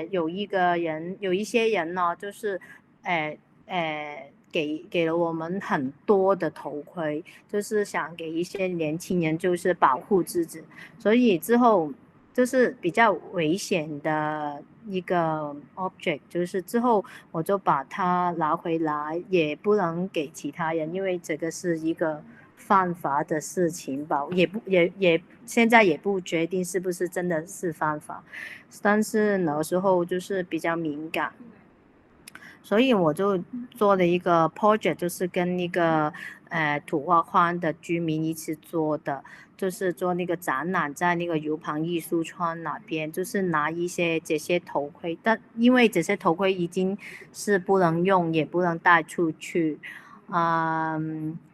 有一些人呢，就是给了我们很多的头盔，就是想给一些年轻人就是保护自己，所以之后就是比较危险的一个 object， 就是之后我就把它拿回来，也不能给其他人，因为这个是一个犯法的事情吧，也现在也不决定是不是真的是犯法，但是那时候就是比较敏感。所以我就做了一个 project， 就是跟那个土瓜湾的居民一起做的，就是做那个展览，在那个油旁艺术村那边，就是拿一些这些头盔，但因为这些头盔已经是不能用，也不能带出去。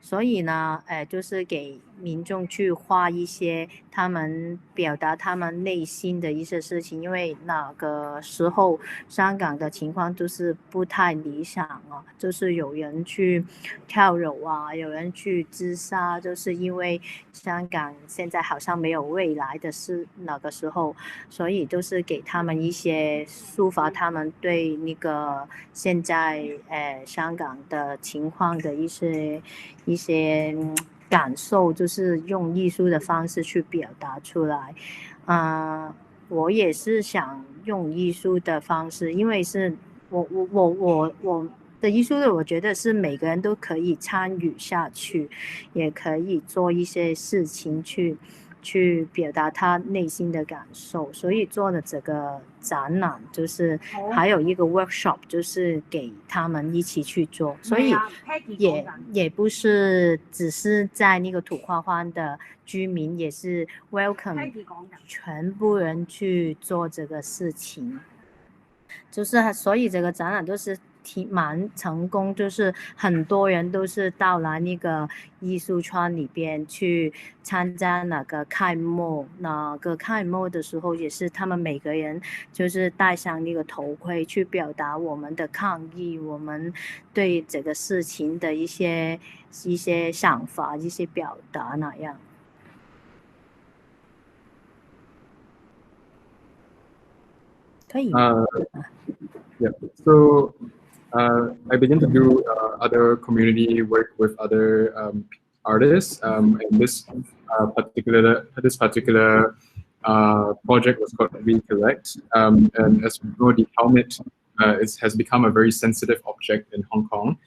所以呢，就是给民众去画一些他们表达他们内心的一些事情，因为那个时候香港的情况就是不太理想啊，就是有人去跳楼啊，有人去自杀，就是因为香港现在好像没有未来的是那个时候，所以都是给他们一些抒发他们对那个现在香港的情况的一些感受，就是用艺术的方式去表达出来。我也是想用艺术的方式，因为是我的艺术的，我觉得是每个人都可以参与下去，也可以做一些事情去表达他内心的感受，所以做的这个展览就是还有一个 workshop， 就是给他们一起去做，所以也不是只是在那个土瓜湾的居民，也是 welcome 全部人去做这个事情，就是所以这个展览都是蛮成功，就是很多人都是到了那个艺术村里边去参加那个开幕的时候，也是他们每个人就是戴上那个头盔去表达我们的抗议，我们对这个事情的一些想法，一些表达那样。可以。Yeah. So I began to do other community work with other artists, and this particular project was called Recollect. And as we know, the helmet has become a very sensitive object in Hong Kong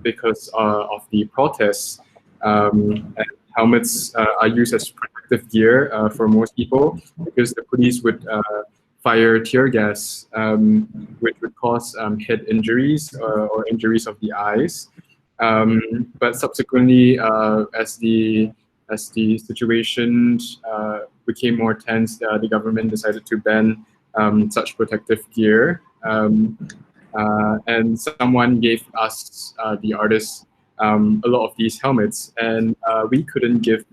because of the protests. And helmets are used as protective gear for most people because the police would fire tear gas, which would cause head injuries or injuries of the eyes. But subsequently, as the situation became more tense, the government decided to ban such protective gear. And someone gave us, the artists, a lot of these helmets, and we couldn't give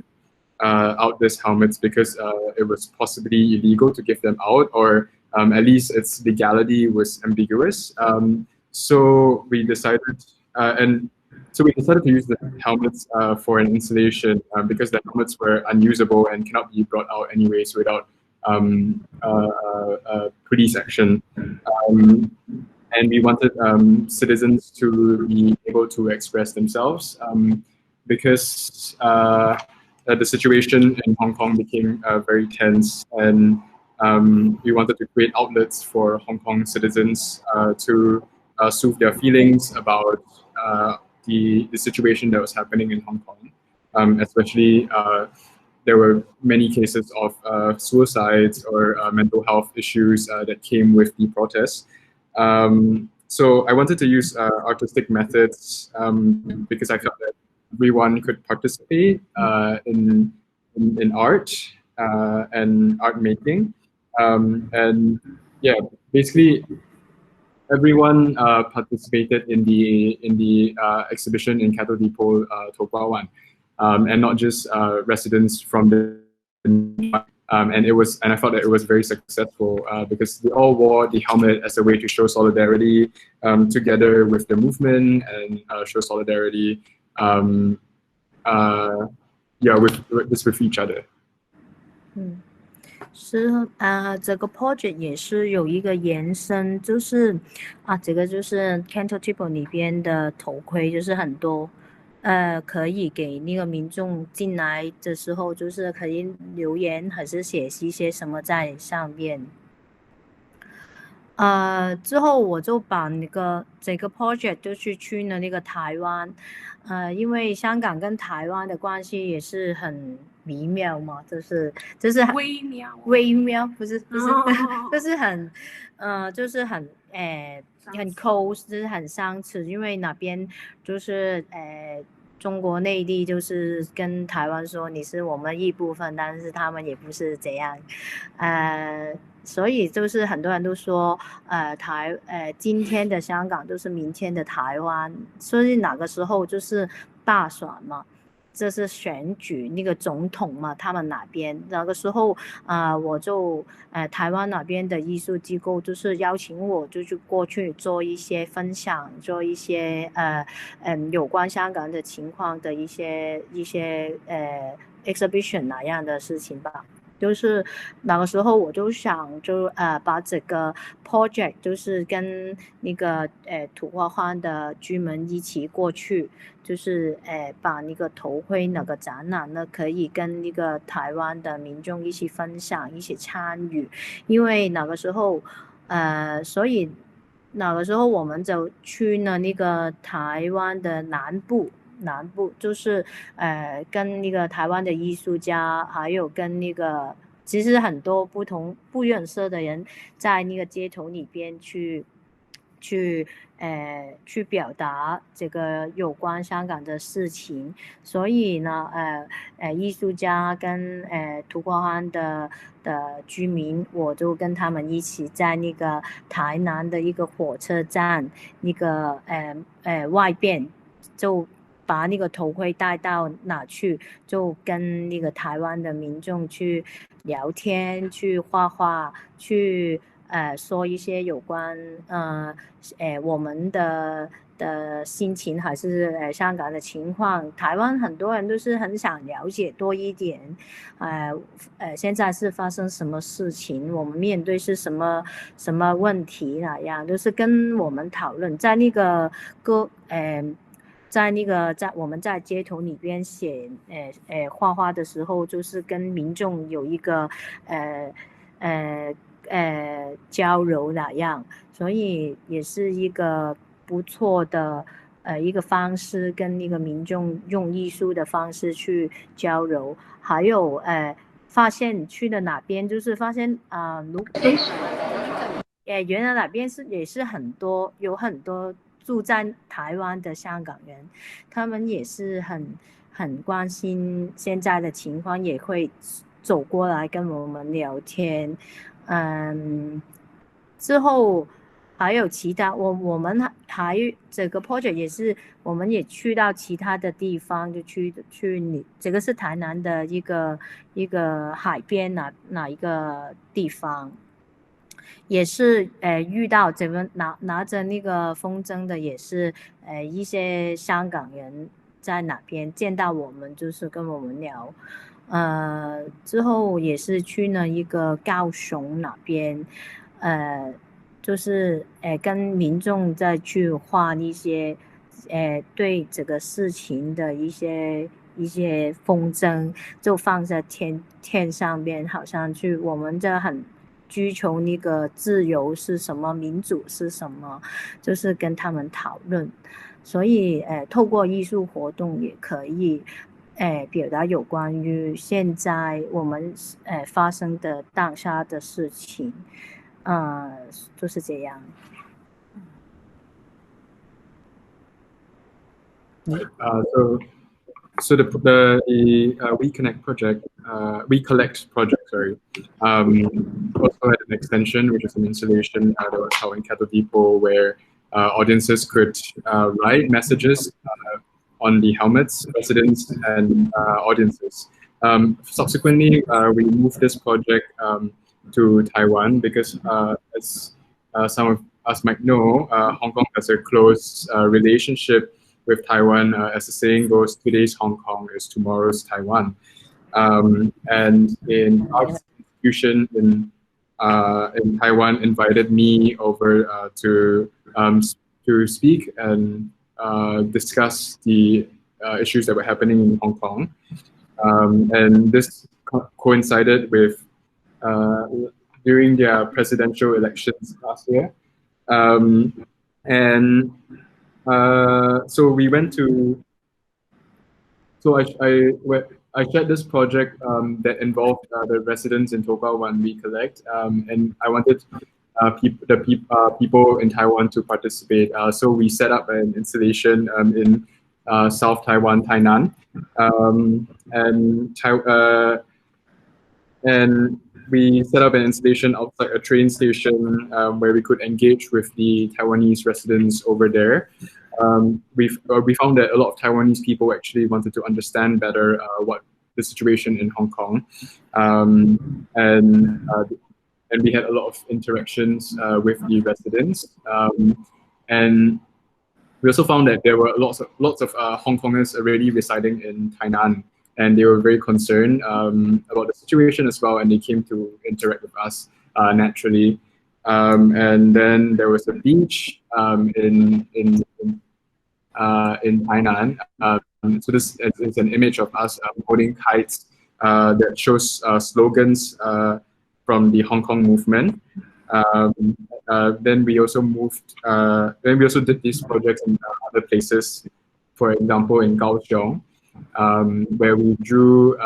out these helmets because it was possibly illegal to give them out, or at least its legality was ambiguous. So we decided, to use the helmets for an installation because the helmets were unusable and cannot be brought out anyways without police action. And we wanted citizens to be able to express themselves because the situation in Hong Kong became very tense, and we wanted to create outlets for Hong Kong citizens to soothe their feelings about the situation that was happening in Hong Kong, especially there were many cases of suicides or mental health issues that came with the protests. So I wanted to use artistic methods because I felt that everyone could participate in art and art making. And yeah, basically everyone participated in the exhibition in Cattle Depot Topawan, and not just residents from the and I felt that it was very successful because they all wore the helmet as a way to show solidarity together with the movement and show solidarity with each other. 是这个 project 也是有一个延伸，就是这个就是 Cattle Depot 里边的头盔，就是很多可以给那个民众进来的时候，就是可以留言还是写一些什么在上面。之后我就把这个 project 就去了那个台湾，因为香港跟台湾的关系也是很微妙嘛，就是微妙，不是就是很就是很close， 就是很相似，因为那边就是中国内地就是跟台湾说你是我们一部分，但是他们也不是这样，所以就是很多人都说今天的香港就是明天的台湾，所以哪个时候就是大选嘛，这是选举那个总统嘛，他们那边那个时候我就台湾那边的艺术机构就是邀请我就去过去做一些分享，做一些有关香港的情况的一些exhibition 那样的事情吧。就是那个时候我就想就把这个 project 就是跟那个土瓜湾的居民一起过去，就是把那个头盔那个展览呢可以跟那个台湾的民众一起分享，一起参与，因为那个时候所以那个时候我们就去了那个台湾的南部就是跟那个台湾的艺术家，还有跟那个其实很多不认识的人在那个街头里边去表达这个有关香港的事情，所以呢艺术家跟土瓜湾的居民，我就跟他们一起在那个台南的一个火车站那个外边就把那个头盔带到哪去，就跟那个台湾的民众去聊天，去画画，去说一些有关我们的心情，还是香港的情况。台湾很多人都是很想了解多一点，现在是发生什么事情，我们面对是什么问题那样，就是跟我们讨论，在那个在我们在街头里边写画画的时候，就是跟民众有一个交流那样，所以也是一个不错的一个方式，跟那个民众用艺术的方式去交流。还有发现去了哪边，就是发现原来哪边也是有很多住在台湾的香港人，他们也是很关心现在的情况，也会走过来跟我们聊天。之后还有其他，我们还这个 project 也是，我们也去到其他的地方，就去这个是台南的一个海边哪一个地方。也是遇到这个拿着那个风筝的，也是一些香港人在哪边见到我们，就是跟我们聊。之后也是去了一个高雄那边，就是跟民众再去画一些对这个事情的一些风筝，就放在天上面，好像去我们这很追求那个自由是什么，民主是什么，就是跟他们讨论。所以透过艺术活动也可以表达有关于现在我们发生的当下的事情，就是这样。So the WeConnect project, WeCollect project, sorry, also had an extension, which is an installation that was held in Cattle Depot, where audiences could write messages on the helmets, residents, and audiences. Subsequently, we moved this project to Taiwan because, as some of us might know, Hong Kong has a close relationship with Taiwan. As the saying goes, today's Hong Kong is tomorrow's Taiwan. And in our institution in Taiwan invited me over to speak and discuss the issues that were happening in Hong Kong. And this coincided with during their presidential elections last year. So we went to, so I shared this project that involved the residents in Toba One WeCollect, and I wanted people in Taiwan to participate. So we set up an installation in South Taiwan, Tainan, and we set up an installation outside a train station where we could engage with the Taiwanese residents over there. We found that a lot of Taiwanese people actually wanted to understand better what the situation in Hong Kong, and we had a lot of interactions with the residents, and we also found that there were lots of Hong Kongers already residing in Tainan, and they were very concerned about the situation as well, and they came to interact with us naturally. And then there was a beach in Tainan. So this is an image of us holding kites that shows slogans from the Hong Kong movement. Then we also did these projects in other places. For example, in Kaohsiung, where we drew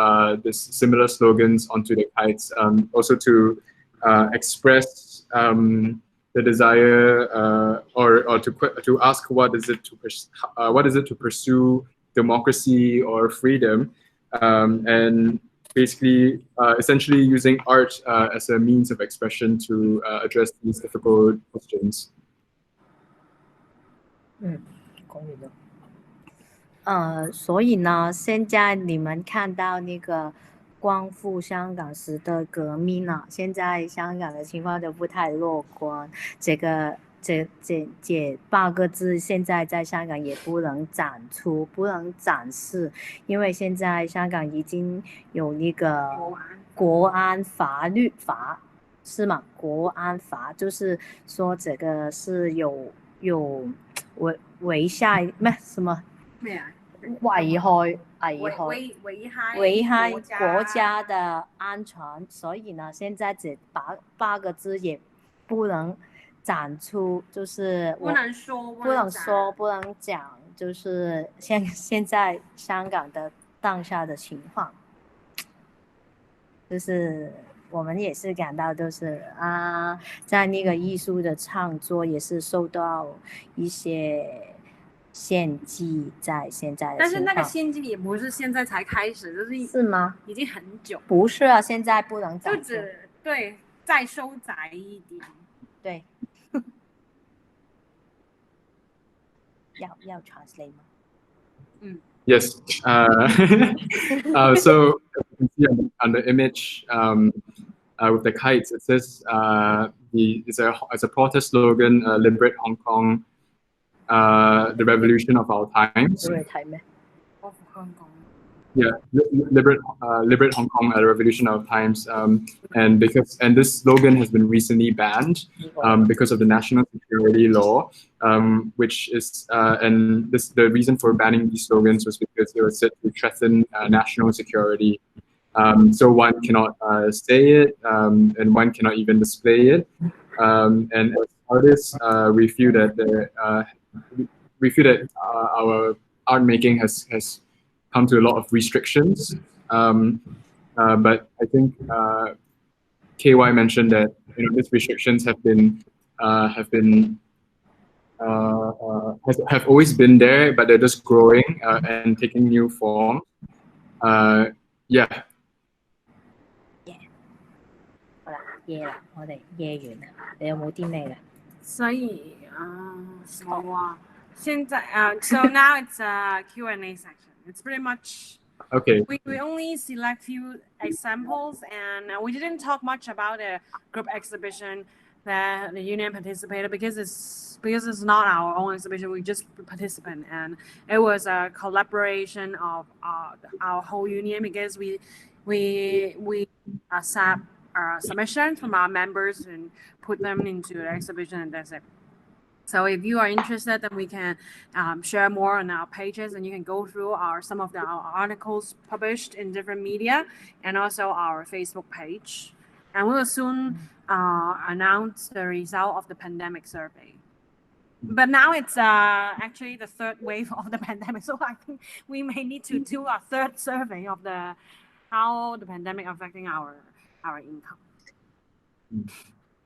this similar slogans onto the kites, also to express the desire or to ask what is it to pursue democracy or freedom, and basically essentially using art as a means of expression to address these difficult questions. 所以呢，现在你们看到那个光复香港时的革命呢，现在香港的情况都不太乐观。这8个字现在在香港也不能展示，因为现在香港已经有那个国安法是吗？国安法就是说这个是有危害国家的安全，所以呢，现在这8个字也不能展出，就是不能讲，就是现在香港的当下的情况，就是我们也是感到就是在那个艺术的创作也是受到一些献祭在现在的情况，但是那个献祭也不是现在才开始，就是吗？已经很久。不是啊，现在不能展出，就只对再收窄一点。对，要 translate 吗？Yes. So you can see on the image with the kites, it says it's a protest slogan, "Liberate Hong Kong." The revolution of our times. Of Hong Kong. Yeah, liberate Hong Kong, the revolution of our times. And this slogan has been recently banned because of the national security law, which is the reason for banning these slogans was because they were said to threaten national security. So one cannot say it, and one cannot even display it. And as artists, we feel that our art making has come to a lot of restrictions. But I think KY mentioned that these restrictions have always been there, but they're just growing and taking new form. Yeah. 好啦，夜啦，我哋夜完啦，你有冇啲咩嘅？所以冇啊。現在so now it's a Q&A section. It's pretty much Okay. we only select few examples, and we didn't talk much about the group exhibition that the union participated because it's not our own exhibition. We just participant, and it was a collaboration of our whole union because we accept submissions from our members and put them into the exhibition, and that's it. So if you are interested, then we can share more on our pages, and you can go through some of our articles published in different media and also our Facebook page. And we will soon announce the result of the pandemic survey. But now it's actually the third wave of the pandemic, so I think we may need to do a third survey of how the pandemic affecting our income.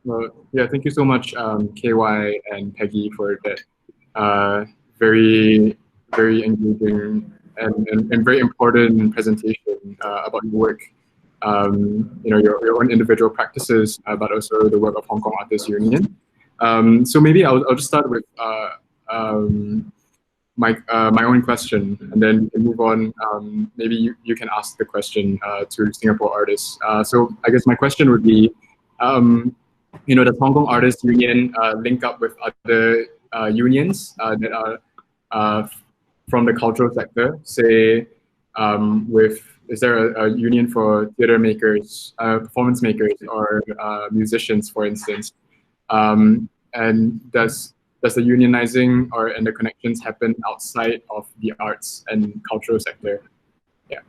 Well, yeah, thank you so much, KY and Peggy, for that very, very engaging and very important presentation about your work. Your own individual practices, but also the work of Hong Kong Artists Union. So maybe I'll just start with my own question, and then move on. Maybe you can ask the question to Singapore artists. So I guess my question would be, does Hong Kong Artists Union link up with other unions that are from the cultural sector? Say, is there a union for theater makers, performance makers, or musicians, for instance? And does the unionizing and the connections happen outside of the arts and cultural sector? Yeah.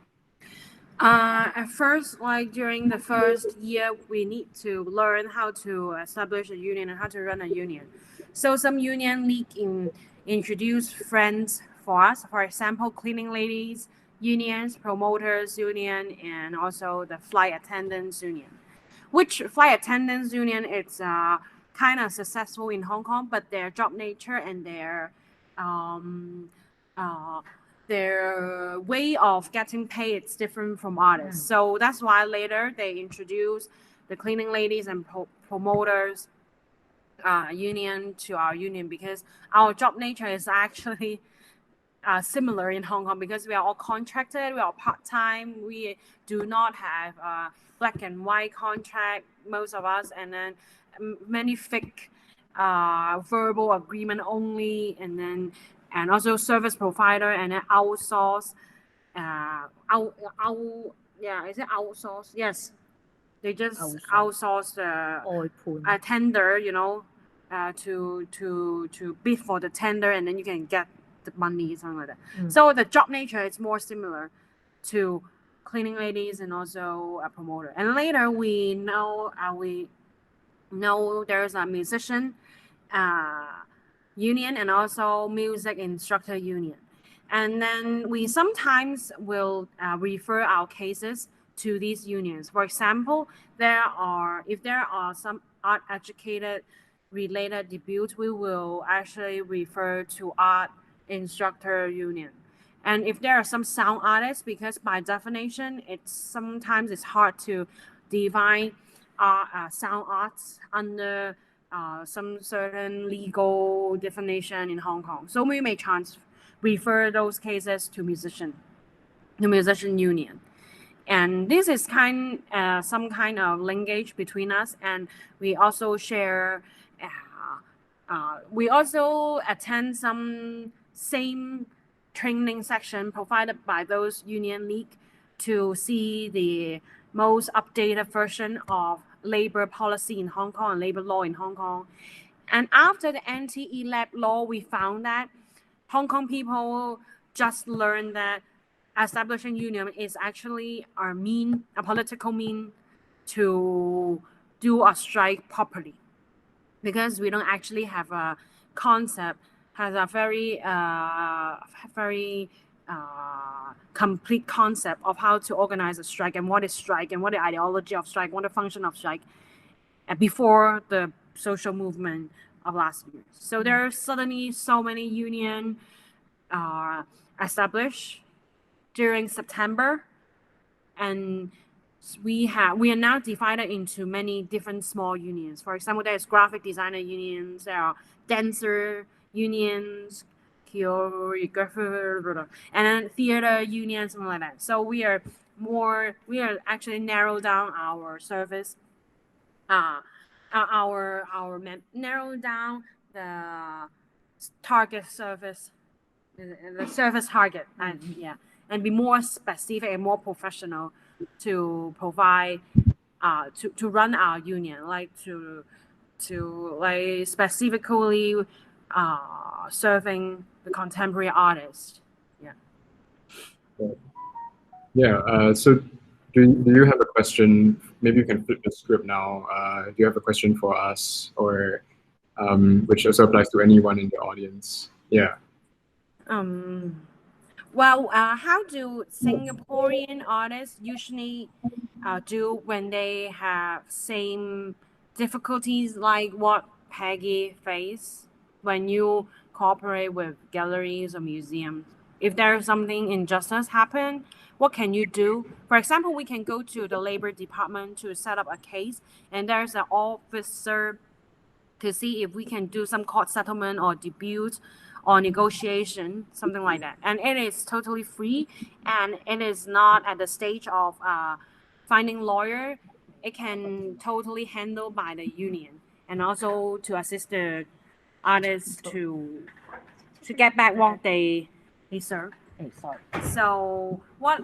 At first, like during the first year, we need to learn how to establish a union and how to run a union. So some union league introduce friends for us. For example, cleaning ladies unions, promoters union, and also the flight attendants union. Which flight attendants union it's kind of successful in Hong Kong, but their job nature and their way of getting paid is different from others. So that's why later they introduced the cleaning ladies and promoters union to our union, because our job nature is actually similar in Hong Kong, because we are all contracted, we are part-time, we do not have a black and white contract, most of us, and then many fake verbal agreement only, and also service provider, and then outsource. Is it outsource? Yes, they just outsource the tender, to bid for the tender, and then you can get the money, something like that. So the job nature is more similar to cleaning ladies and also a promoter. And later we know there's a musician union and also music instructor union. And then we sometimes will refer our cases to these unions. For example, if there are some art educated related disputes, we will actually refer to art instructor union. And if there are some sound artists, because by definition sometimes it's hard to define sound arts under some certain legal definition in Hong Kong, so we may refer those cases to musician union. And this is some kind of linkage between us, and we also share we also attend some same training section provided by those union league to see the most updated version of labor policy in Hong Kong and labor law in Hong Kong. And after the anti-ELAB law, we found that Hong Kong people just learned that establishing union is actually a political mean to do a strike properly, because we don't actually have a concept, has a very complete concept of how to organize a strike and what is strike and what the ideology of strike, what the function of strike before the social movement of last year. So there are suddenly so many unions established during September, and we are now divided into many different small unions. For example, there's graphic designer unions, there are dancer unions, choreographer, and then theater unions, something like that. So we are actually narrow down our service, narrow down the target service, the service target, and be more specific and more professional to provide, to run our union, like to like specifically serving the contemporary artist. So do you have a question? Maybe you can flip the script now. Do you have a question for us, or which also applies to anyone in the audience? Well, how do Singaporean artists usually do when they have same difficulties like what Peggy faced when you cooperate with galleries or museums? If there is something injustice happen, what can you do? For example, we can go to the labor department to set up a case, and there's an officer to see if we can do some court settlement or dispute or negotiation, something like that. And it is totally free, and it is not at the stage of finding lawyer. It can totally handle by the union, and also to assist the artists to get back what they deserve. So what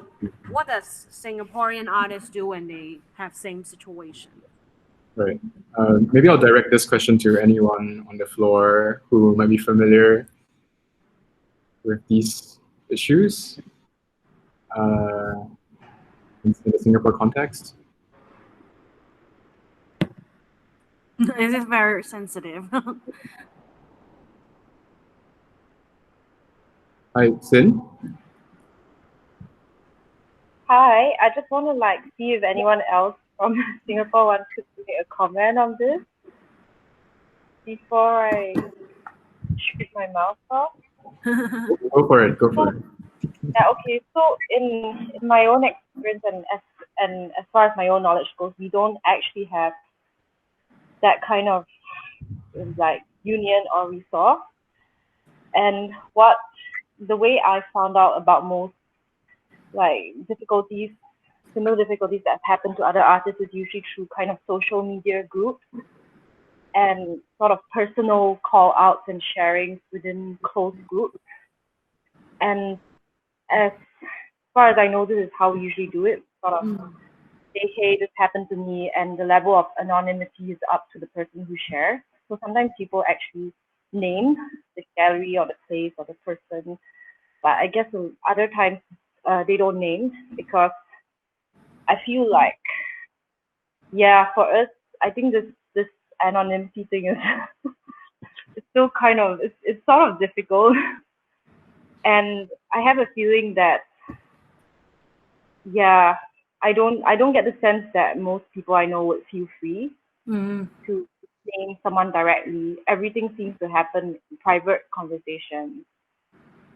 does Singaporean artists do when they have same situation? Right. Maybe I'll direct this question to anyone on the floor who might be familiar with these issues in the Singapore context. This is very sensitive. Hi, Sin. Hi, I just want to see if anyone else from Singapore wants to make a comment on this before I shoot my mouth off. Go for it. Yeah, okay. So in my own experience and as far as my own knowledge goes, we don't actually have that kind of union or resource. And the way I found out about most similar difficulties that have happened to other artists is usually through kind of social media groups and sort of personal call outs and sharings within closed groups. And as far as I know, this is how we usually do it. Sort of say, hey, this happened to me, and the level of anonymity is up to the person who shares. So sometimes people actually name the gallery or the place or the person, but I guess other times they don't name, because I feel like, for us, I think this anonymity thing is it's still kind of it's sort of difficult, and I have a feeling that I don't get the sense that most people I know would feel free to name someone directly. Everything seems to happen in private conversations,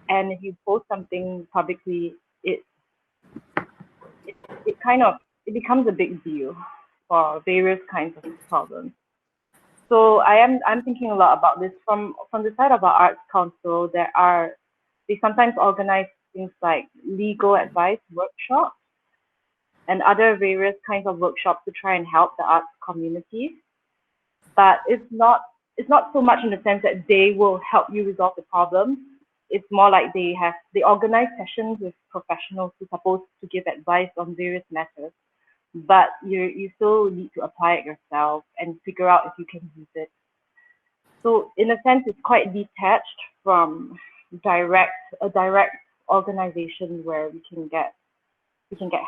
and if you post something publicly, it becomes a big deal for various kinds of problems. So I'm thinking a lot about this from the side of our Arts Council. They sometimes organize things like legal advice workshops and other various kinds of workshops to try and help the arts community. But it's not so much in the sense that they will help you resolve the problem. It's more like they organize sessions with professionals who are supposed to give advice on various matters, but you still need to apply it yourself and figure out if you can use it. So in a sense, it's quite detached from a direct organization where we can get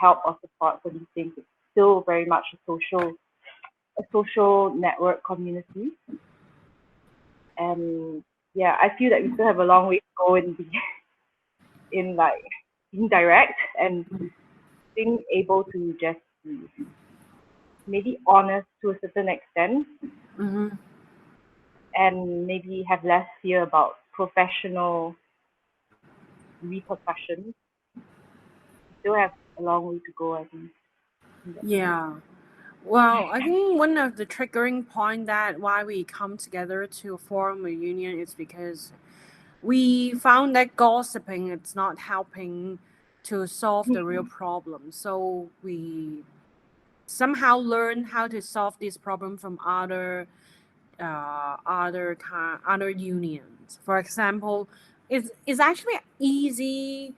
help or support for these things. It's still very much a social network community, and I feel that we still have a long way to go in in like being direct and being able to just be maybe honest to a certain extent, and maybe have less fear about professional repercussions. Still have a long way to go, I think. Yeah. Well, I think one of the triggering point that why we come together to form a union is because we found that gossiping it's not helping to solve the real problem. So we somehow learn how to solve this problem from other unions. For example, it's actually easy.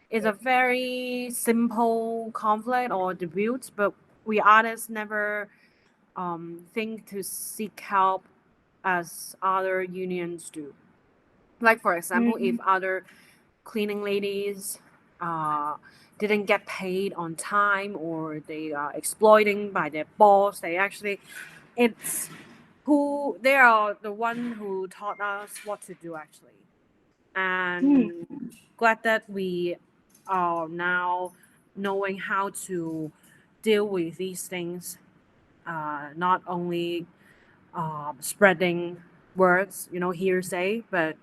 It's a very simple conflict or dispute, but we artists never think to seek help as other unions do. Like for example, if other cleaning ladies didn't get paid on time or they are exploiting by their boss, they actually they are the one who taught us what to do actually. And glad that we are now knowing how to deal with these things, not only spreading words, hearsay, but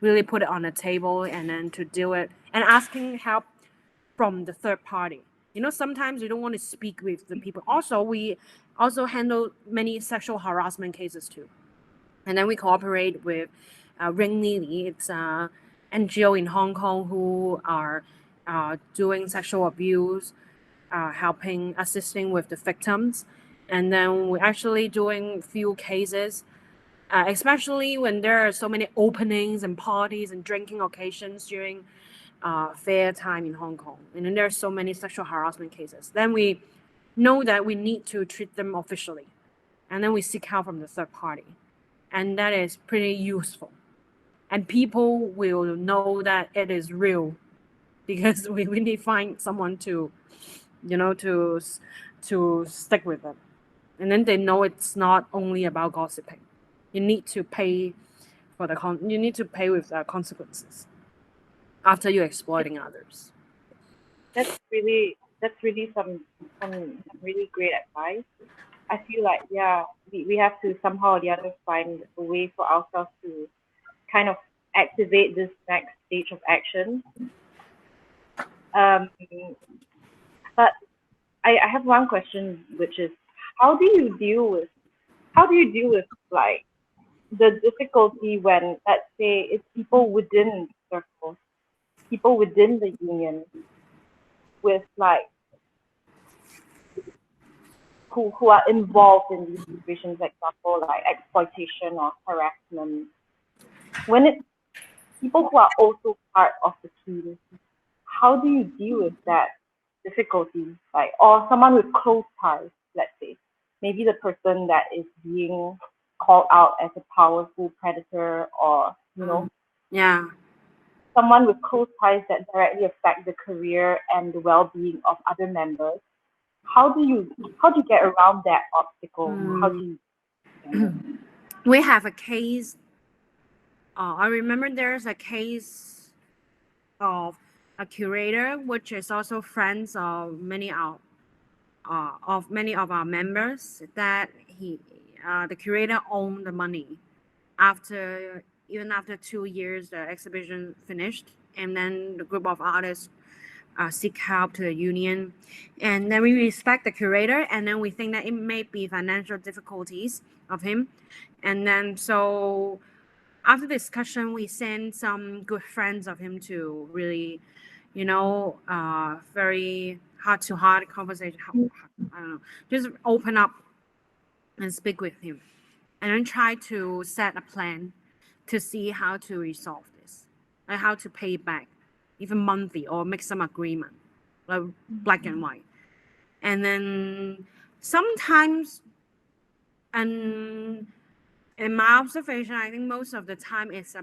really put it on the table and then to do it and asking help from the third party. Sometimes you don't want to speak with the people. Also, we also handle many sexual harassment cases too. And then we cooperate with Ring Lily. It's an NGO in Hong Kong who are doing sexual abuse, assisting with the victims. And then we're actually doing few cases, especially when there are so many openings and parties and drinking occasions during fair time in Hong Kong. And then there are so many sexual harassment cases. Then we know that we need to treat them officially. And then we seek help from the third party. And that is pretty useful. And people will know that it is real because we need to find someone to stick with them. And then they know it's not only about gossiping. You need to pay with the consequences after you're exploiting others. That's really some really great advice. I feel like we have to somehow or the other find a way for ourselves to kind of activate this next stage of action. But I have one question, which is how do you deal with like the difficulty when, let's say, it's people within circles, people within the union with like who are involved in these situations, for example, like exploitation or harassment. When it's people who are also part of the team, how do you deal with that difficulty? Like, or someone with close ties, let's say, maybe the person that is being called out as a powerful predator, or someone with close ties that directly affect the career and the well-being of other members. How do you get around that obstacle? How do you? We have a case. I remember there's a case of a curator, which is also friends of many of our members. That the curator owned the money even after 2 years the exhibition finished, and then the group of artists seek help to the union, and then we respect the curator, and then we think that it may be financial difficulties of him, and then so after discussion we send some good friends of him to really very heart-to-heart conversation. I don't know, just open up and speak with him, and then try to set a plan to see how to resolve this, like how to pay back, even monthly, or make some agreement, like black and white. And then sometimes, and in my observation, I think most of the time it's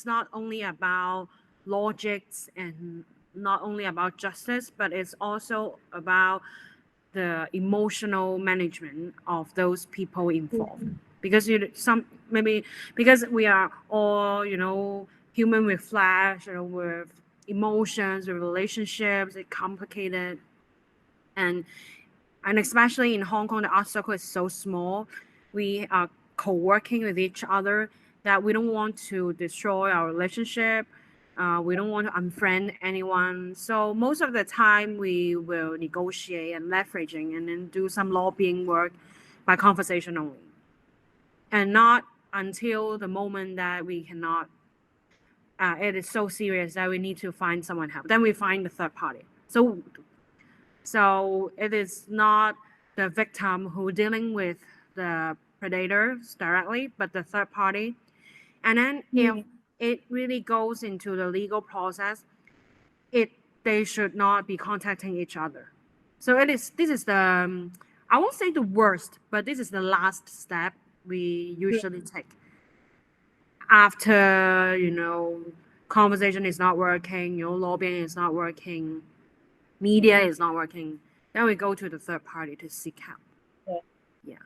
not only about logics and not only about justice, but it's also about the emotional management of those people involved. Because because we are all human with flesh, with emotions, the relationships, it's complicated. And especially in Hong Kong, the art circle is so small. We are co-working with each other that we don't want to destroy our relationship. We don't want to unfriend anyone. So most of the time we will negotiate and leveraging and then do some lobbying work by conversation only. And not until the moment that we cannot, it is so serious that we need to find someone help. Then we find the third party. So it is not the victim who dealing with the predators directly, but the third party. And then if it really goes into the legal process, they should not be contacting each other. So this is the, I won't say the worst, but this is the last step we usually take. After, conversation is not working, lobbying is not working, media is not working, then we go to the third party to seek help. Yeah.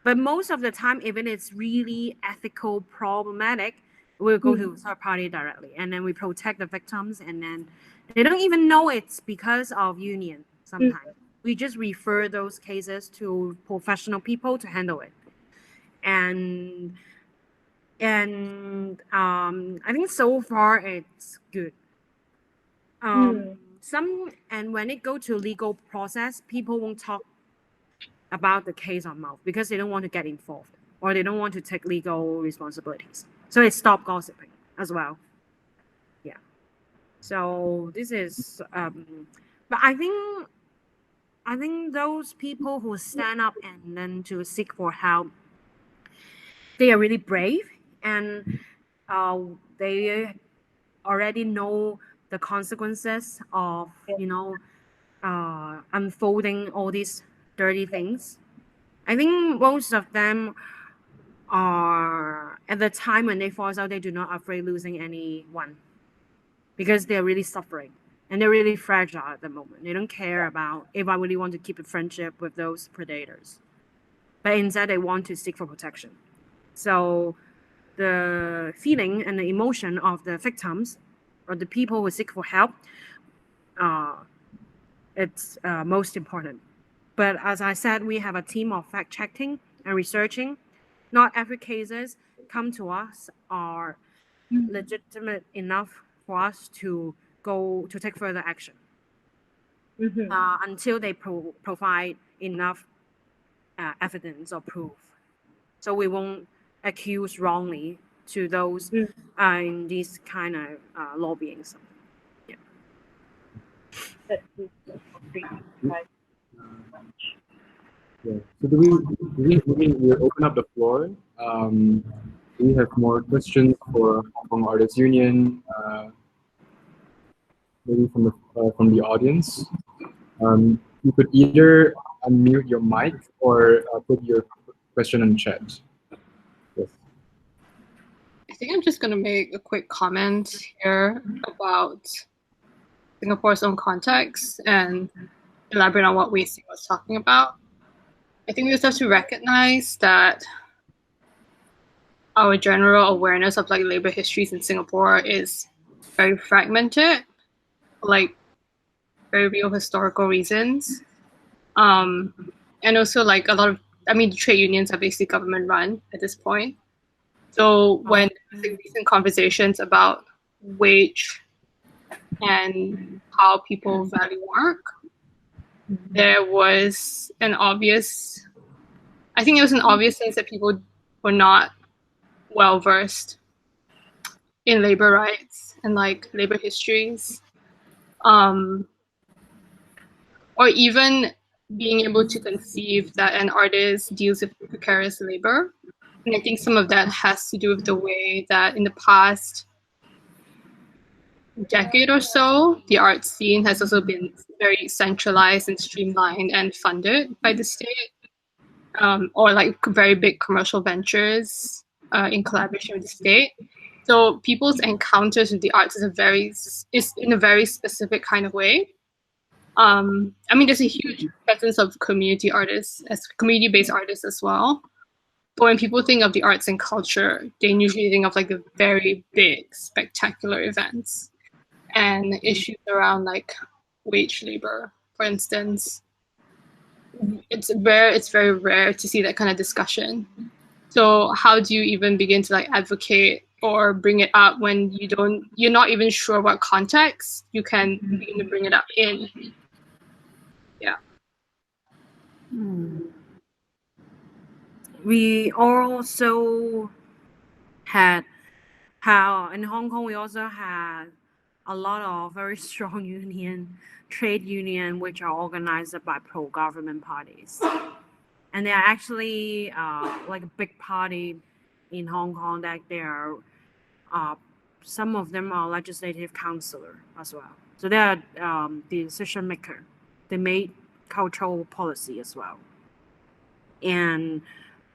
But most of the time, if it is really ethical problematic, we'll go to the third party directly, and then we protect the victims, and then they don't even know it's because of union sometimes. We just refer those cases to professional people to handle it. And I think so far it's good. And when it go to legal process, people won't talk about the case on mouth because they don't want to get involved or they don't want to take legal responsibilities. So they stop gossiping as well. Yeah. So this is, but I think those people who stand up and then to seek for help, they are really brave, and they already know the consequences of unfolding all these dirty things. I think most of them are at the time when they fall out, they do not afraid losing anyone because they're really suffering and they're really fragile at the moment. They don't care about if I really want to keep a friendship with those predators, but instead they want to seek for protection. So the feeling and the emotion of the victims or the people who seek for help, it's most important. But as I said, we have a team of fact-checking and researching. Not every cases come to us are legitimate enough for us to go to take further action until they provide enough evidence or proof. So we won't accuse wrongly to those in this kind of lobbying. So, yeah. Yeah. So we open up the floor? Do we have more questions for Hong Kong Artists Union? Maybe from the audience. You could either unmute your mic or put your question in chat. Yes. I think I'm just going to make a quick comment here about Singapore's own context and elaborate on what Wei-Sing was talking about. I think we just have to recognize that our general awareness of labor histories in Singapore is very fragmented, very real historical reasons. And also a lot of, the trade unions are basically government run at this point. So when recent conversations about wage and how people value work, there was an obvious sense that people were not well versed in labor rights and labor histories, or even being able to conceive that an artist deals with precarious labor. And I think some of that has to do with the way that in the past decade or so, the art scene has also been very centralized and streamlined and funded by the state, or very big commercial ventures in collaboration with the state. So people's encounters with the arts is in a very specific kind of way. There's a huge presence of community artists, as community-based artists as well. But when people think of the arts and culture, they usually think of the very big, spectacular events. and issues around like wage labor, for instance. It's very rare to see that kind of discussion. So how do you even begin to like advocate or bring it up when you're not even sure what context you can begin to bring it up in? Yeah. We also had how in Hong Kong we also had a lot of very strong trade union, which are organized by pro-government parties, and they are actually like a big party in Hong Kong that they are. Some of them are legislative councillor as well, so they are the decision maker. They made cultural policy as well, and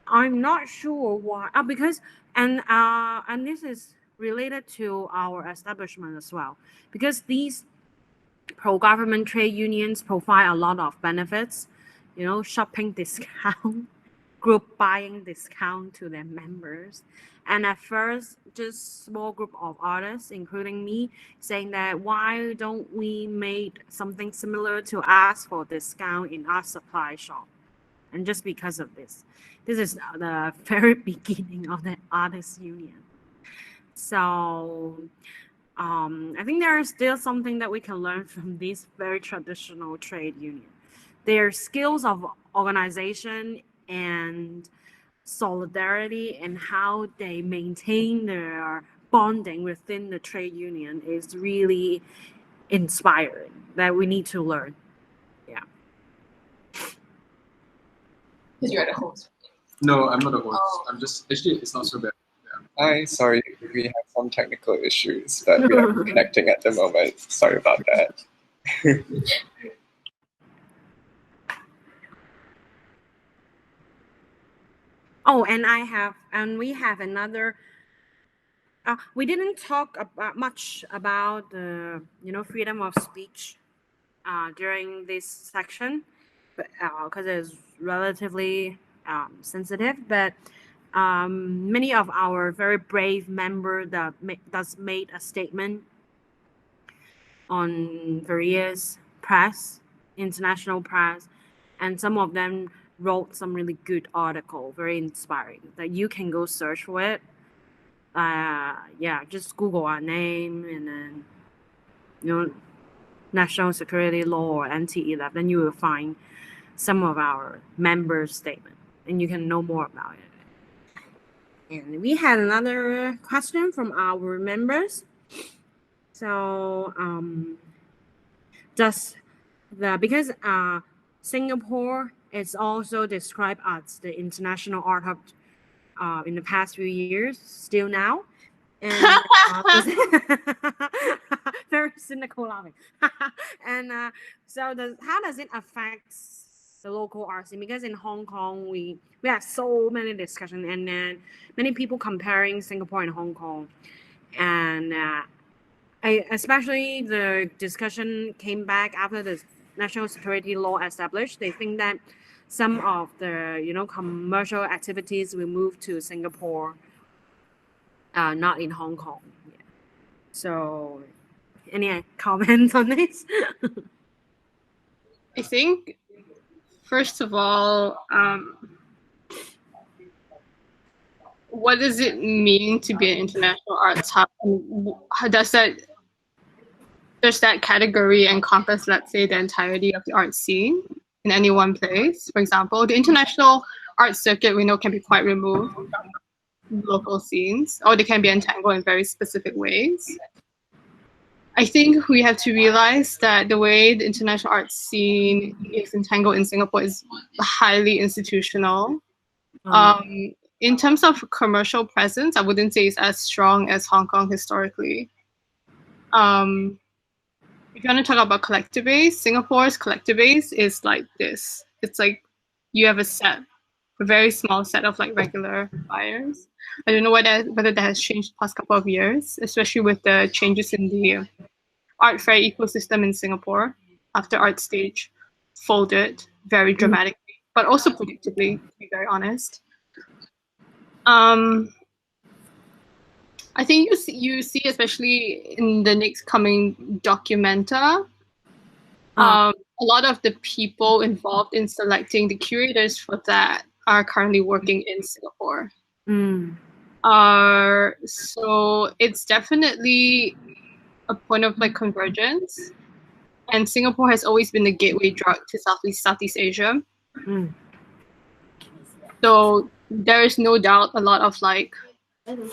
I'm not sure why. Because and this is related to our establishment as well, because these pro-government trade unions provide a lot of benefits, shopping discount, group buying discount to their members. And at first, just small group of artists, including me, saying that why don't we make something similar to ask for discount in our supply shop? And just because of this is the very beginning of the artists union. So I think there is still something that we can learn from these very traditional trade union. Their skills of organization and solidarity and how they maintain their bonding within the trade union is really inspiring, that we need to learn. Yeah. Because you're the host. No, I'm not a host. I'm just, actually, it's not so bad. Hi, sorry, we have some technical issues, but we are connecting at the moment. Sorry about that. Oh, and we have another. We didn't talk much about the freedom of speech during this section, but because it's relatively sensitive. But many of our very brave members that made a statement on various press, international press, and some of them wrote some really good article, very inspiring, that you can go search for it. Just Google our name and then national security law or NT11, then you will find some of our members' statement and you can know more about it. And we had another question from our members. So because Singapore is also described as the international art hub in the past few years, still now, and very cynical laughing. And how does it affect the local art scene? Because in Hong Kong we have so many discussions and then many people comparing Singapore and Hong Kong, and especially the discussion came back after the national security law established. They think that some of the commercial activities will move to Singapore, not in Hong Kong. Yeah. So, any comments on this? I think, first of all, what does it mean to be an international arts hub? How does that category encompass, let's say, the entirety of the art scene in any one place? For example, the international art circuit we know can be quite removed from local scenes, or they can be entangled in very specific ways. I think we have to realize that the way the international art scene is entangled in Singapore is highly institutional. In terms of commercial presence, I wouldn't say it's as strong as Hong Kong historically. If you want to talk about collector base, Singapore's collector base is like this. It's like you have a very small set of like regular buyers. I don't know whether that has changed the past couple of years, especially with the changes in the art fair ecosystem in Singapore after ArtStage folded very dramatically, but also predictably, to be very honest. I think you see, especially in the next coming documenta, a lot of the people involved in selecting the curators for that are currently working in Singapore. So it's definitely a point of like convergence, and Singapore has always been the gateway drug to Southeast Asia. So there is no doubt a lot of like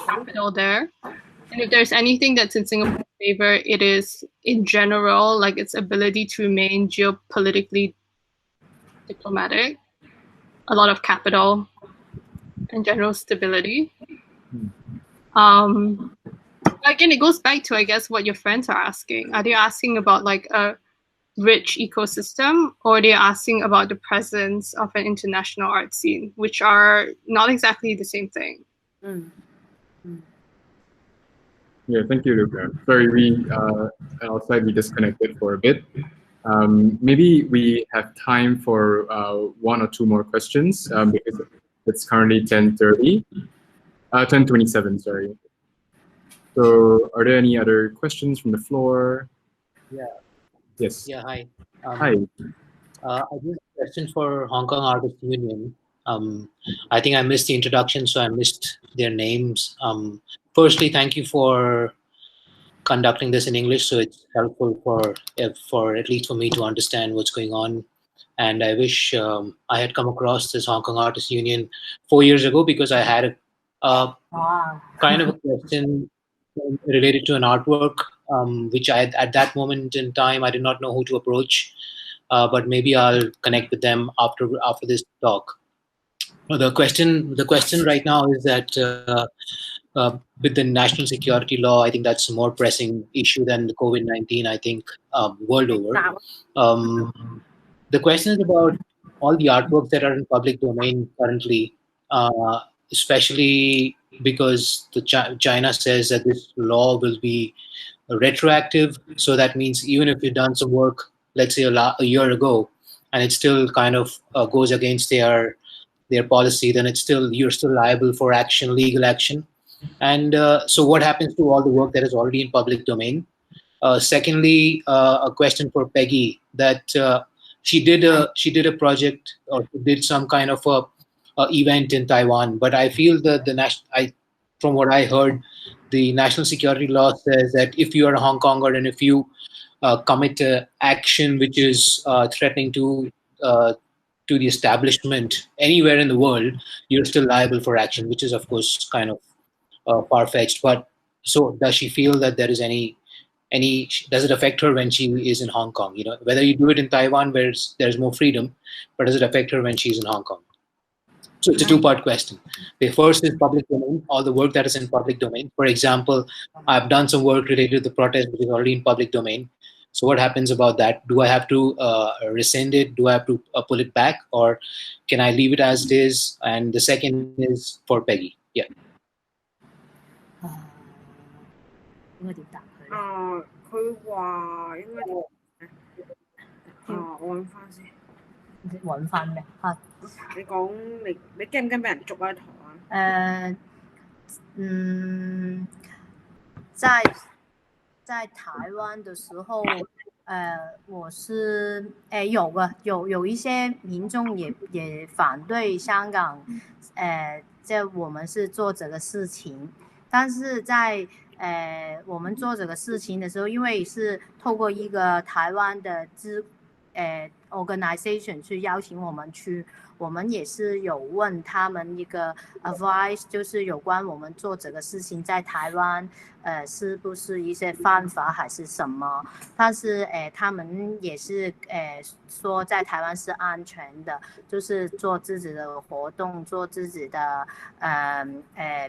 capital there. And if there's anything that's in Singapore's favor, it is in general like its ability to remain geopolitically diplomatic, a lot of capital, and general stability. Again, it goes back to, I guess, what your friends are asking. Are they asking about like a rich ecosystem, or are they asking about the presence of an international art scene, which are not exactly the same thing? Yeah, thank you, Luca. Sorry, outside we disconnected for a bit. Maybe we have time for 1 or 2 more questions because it's currently 10:30, 10:27. Sorry. So, are there any other questions from the floor? Yeah. Yes. Yeah. Hi. Hi. I have a question for Hong Kong Artists Union. I think I missed the introduction, so I missed their names. Firstly, thank you for conducting this in English, so it's helpful for at least for me to understand what's going on. And I wish I had come across this Hong Kong Artists Union 4 years ago, because I had a kind of a question related to an artwork, which I at that moment in time I did not know who to approach. But maybe I'll connect with them after this talk. The question right now is that with the national security law, I think that's a more pressing issue than the COVID-19. I think world over. The question is about all the artworks that are in public domain currently, especially because China says that this law will be retroactive. So that means even if you've done some work, let's say a year ago, and it still kind of goes against their policy, then you're still liable for action, legal action. And so what happens to all the work that is already in public domain? Secondly, a question for Peggy, that she did a project, or did some kind of a event in Taiwan, but I feel that from what I heard, the national security law says that if you are a Hong Konger and if you commit action which is threatening to the establishment anywhere in the world, you're still liable for action, which is of course kind of far-fetched. But so does she feel that there is any does it affect her when she is in Hong Kong? You know, whether you do it in Taiwan where there's more freedom, but does it affect her when she's in Hong Kong? So it's a 2-part question. The first is public domain, all the work that is in public domain. For example, I've done some work related to the protest which is already in public domain. So what happens about that? Do I have to rescind it? Do I have to pull it back? Or can I leave it as it is? And the second is for Peggy. Yeah. 應該點答佢咧？佢話應該點？我揾翻先。揾翻咩？嚇！你講你驚唔驚俾人捉啊？台灣？在台湾的时候，我是有一些民众也反对香港，这我们是做这个事情，但是在我们做这个事情的时候，因为是透过一个台湾的organisation 去邀请我们去，我们也是有问他们一个 advice， 就是有关我们做这个事情在台湾，是不是一些犯法还是什么？但是他们也是说在台湾是安全的，就是做自己的活动，做自己的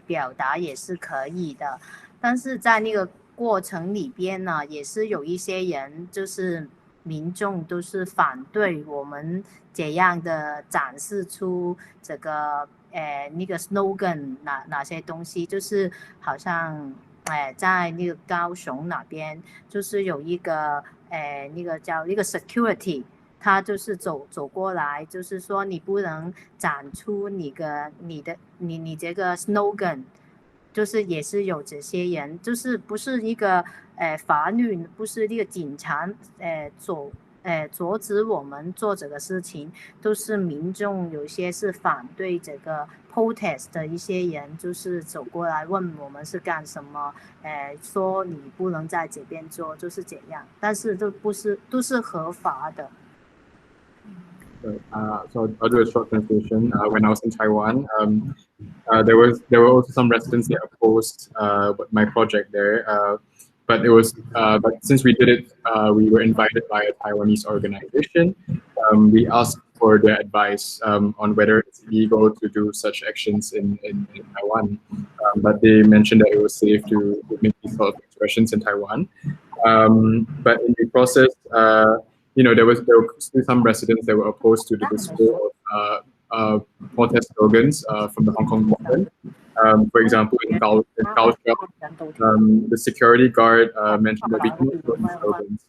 表达也是可以的。但是在那个过程里边呢，也是有一些人就是民众都是反对我们这样的展示出这个那个 slogan 哪些东西，就是好像在那个高雄那边就是有一个那个叫一个 security， 他就是走过来，就是说你不能展出你这个 slogan。就是也是有这些人，就是不是一个法律，不是一个警察阻止我们做这个事情，都是民众有些是反对这个 protest 的一些人，就是走过来问我们是干什么，说你不能在这边做，就是这样，但是都是合法的。So I'll do a short translation. When I was in Taiwan, there were also some residents that opposed my project there. But since we did it, we were invited by a Taiwanese organization. We asked for their advice on whether it's legal to do such actions in Taiwan. But they mentioned that it was safe to make these sort of expressions in Taiwan. But in the process, there were still some residents that were opposed to the display of protest slogans from the Hong Kong movement. For example, in Kaohsiung, the security guard mentioned that we cannot show these slogans,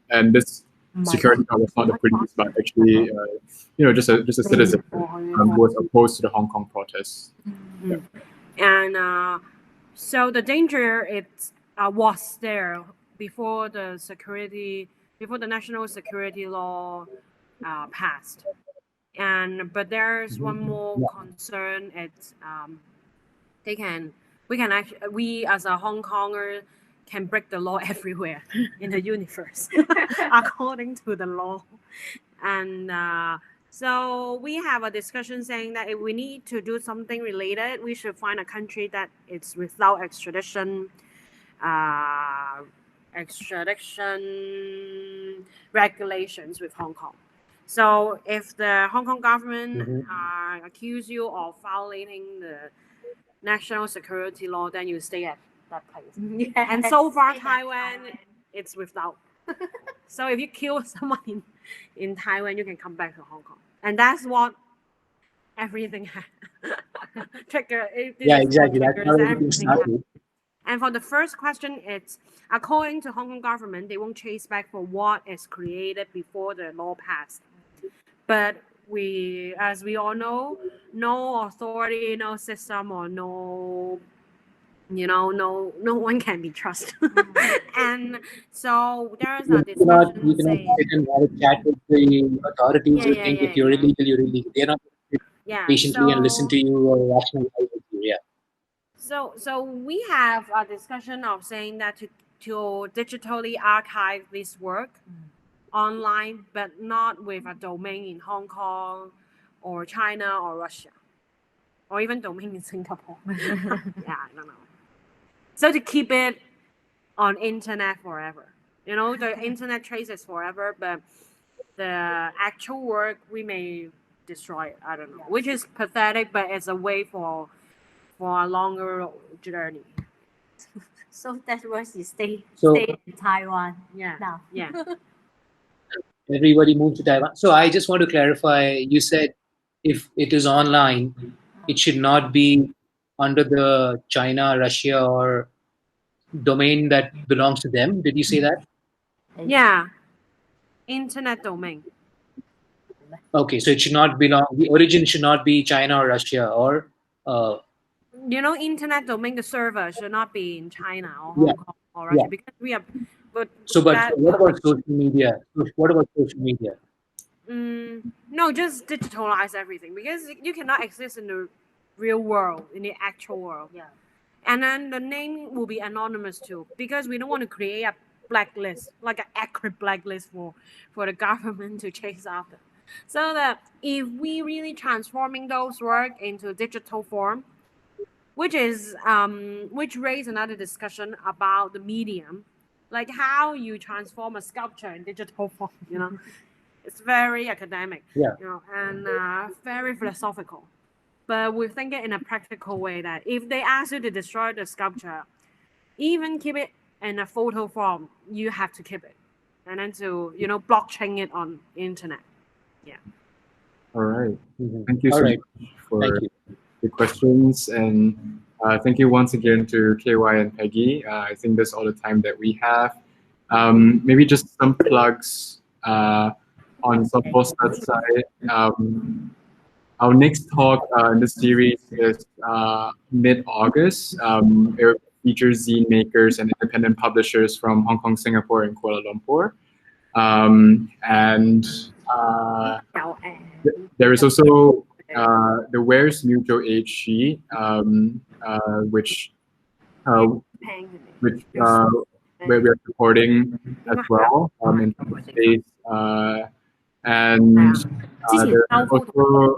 and this security guard was not the police, but actually, just a citizen who was opposed to the Hong Kong protests. Yeah. And so the danger was there before the national security law passed. But there's one more concern. It's we as a Hong Konger can break the law everywhere in the universe according to the law. And so we have a discussion saying that if we need to do something related, we should find a country that is without extradition regulations with Hong Kong. So if the Hong Kong government accuse you of violating the national security law, then you stay at that place. Yes. And so far, Taiwan, it's without. So if you kill someone in Taiwan, you can come back to Hong Kong. And that's what everything trigger. Yeah, exactly. That's how everything started. And for the first question, it's according to Hong Kong government, they won't chase back for what is created before the law passed. But as we all know, no authority, no system, or no one can be trusted. And so there's a discussion. You cannot sit and have a chat with the authorities. You think if you're illegal, you're illegal. They're not patiently and listen to you or rationalize with you. Yeah. So we have a discussion of saying that to digitally archive this work online, but not with a domain in Hong Kong or China or Russia, or even domain in Singapore. Yeah, I don't know. So to keep it on internet forever. The internet traces forever, but the actual work we may destroy it. I don't know, which is pathetic, but it's a way for a longer journey. So that was you stay in Taiwan. Yeah. Now. Yeah. Everybody moved to Taiwan. So I just want to clarify, you said if it is online, it should not be under the China, Russia, or domain that belongs to them. Did you say that? Yeah. Internet domain. Okay, so it should not belong, the origin should not be China or Russia or internet domain, the server should not be in China or Hong Kong or Russia because we are. But what about social media? What about social media? No, just digitalize everything because you cannot exist in the real world, in the actual world. Yeah. And then the name will be anonymous too because we don't want to create a blacklist, like an accurate blacklist for the government to chase after. So that if we really transforming those work into digital form, which raise another discussion about the medium, like how you transform a sculpture in digital form, it's very academic, and very philosophical. But we think it in a practical way that if they ask you to destroy the sculpture, even keep it in a photo form, you have to keep it, and then to blockchain it on internet. Yeah. All right. Thank you so much for the questions, and thank you once again to KY and Peggy. I think that's all the time that we have. Maybe just some plugs on Softball's side. Our next talk in the series is mid-August. It features zine makers and independent publishers from Hong Kong, Singapore, and Kuala Lumpur. There is also the Where's Mutual Aid She, which where we are supporting as well in space. And there's also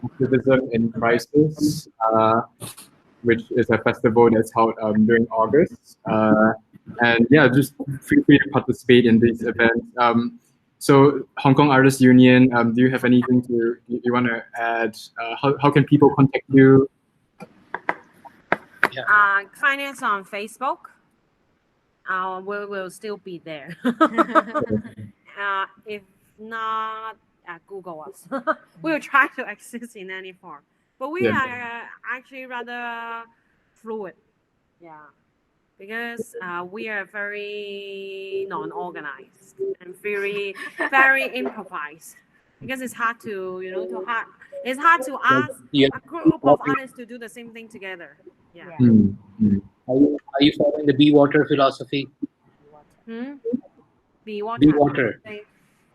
Activism in Crisis, which is a festival that's held during August. And yeah, just feel free to participate in these events. So Hong Kong Artists Union, do you have anything you want to add? How can people contact you? Find us on Facebook. We will still be there. If not, Google us. We will try to exist in any form. But we are actually rather fluid. Yeah. Because we are very non-organized and very improvised. Because it's hard to, it's hard to ask a group of artists to do the same thing together. Yeah. Are you following the be water philosophy? Be water. Be water.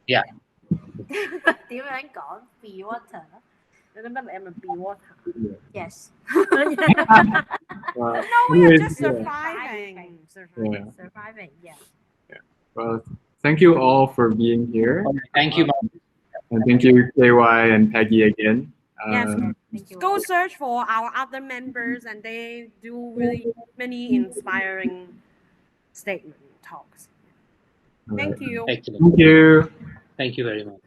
Yeah. Tiếng Anh có be water. Be water. Yes. No, we are just surviving. Surviving. Yeah. Well, thank you all for being here. Thank you, Mark. And thank you, KY and Peggy again. Yes, go search for our other members, and they do really many inspiring statement talks. Thank you. Excellent. Thank you. Thank you very much.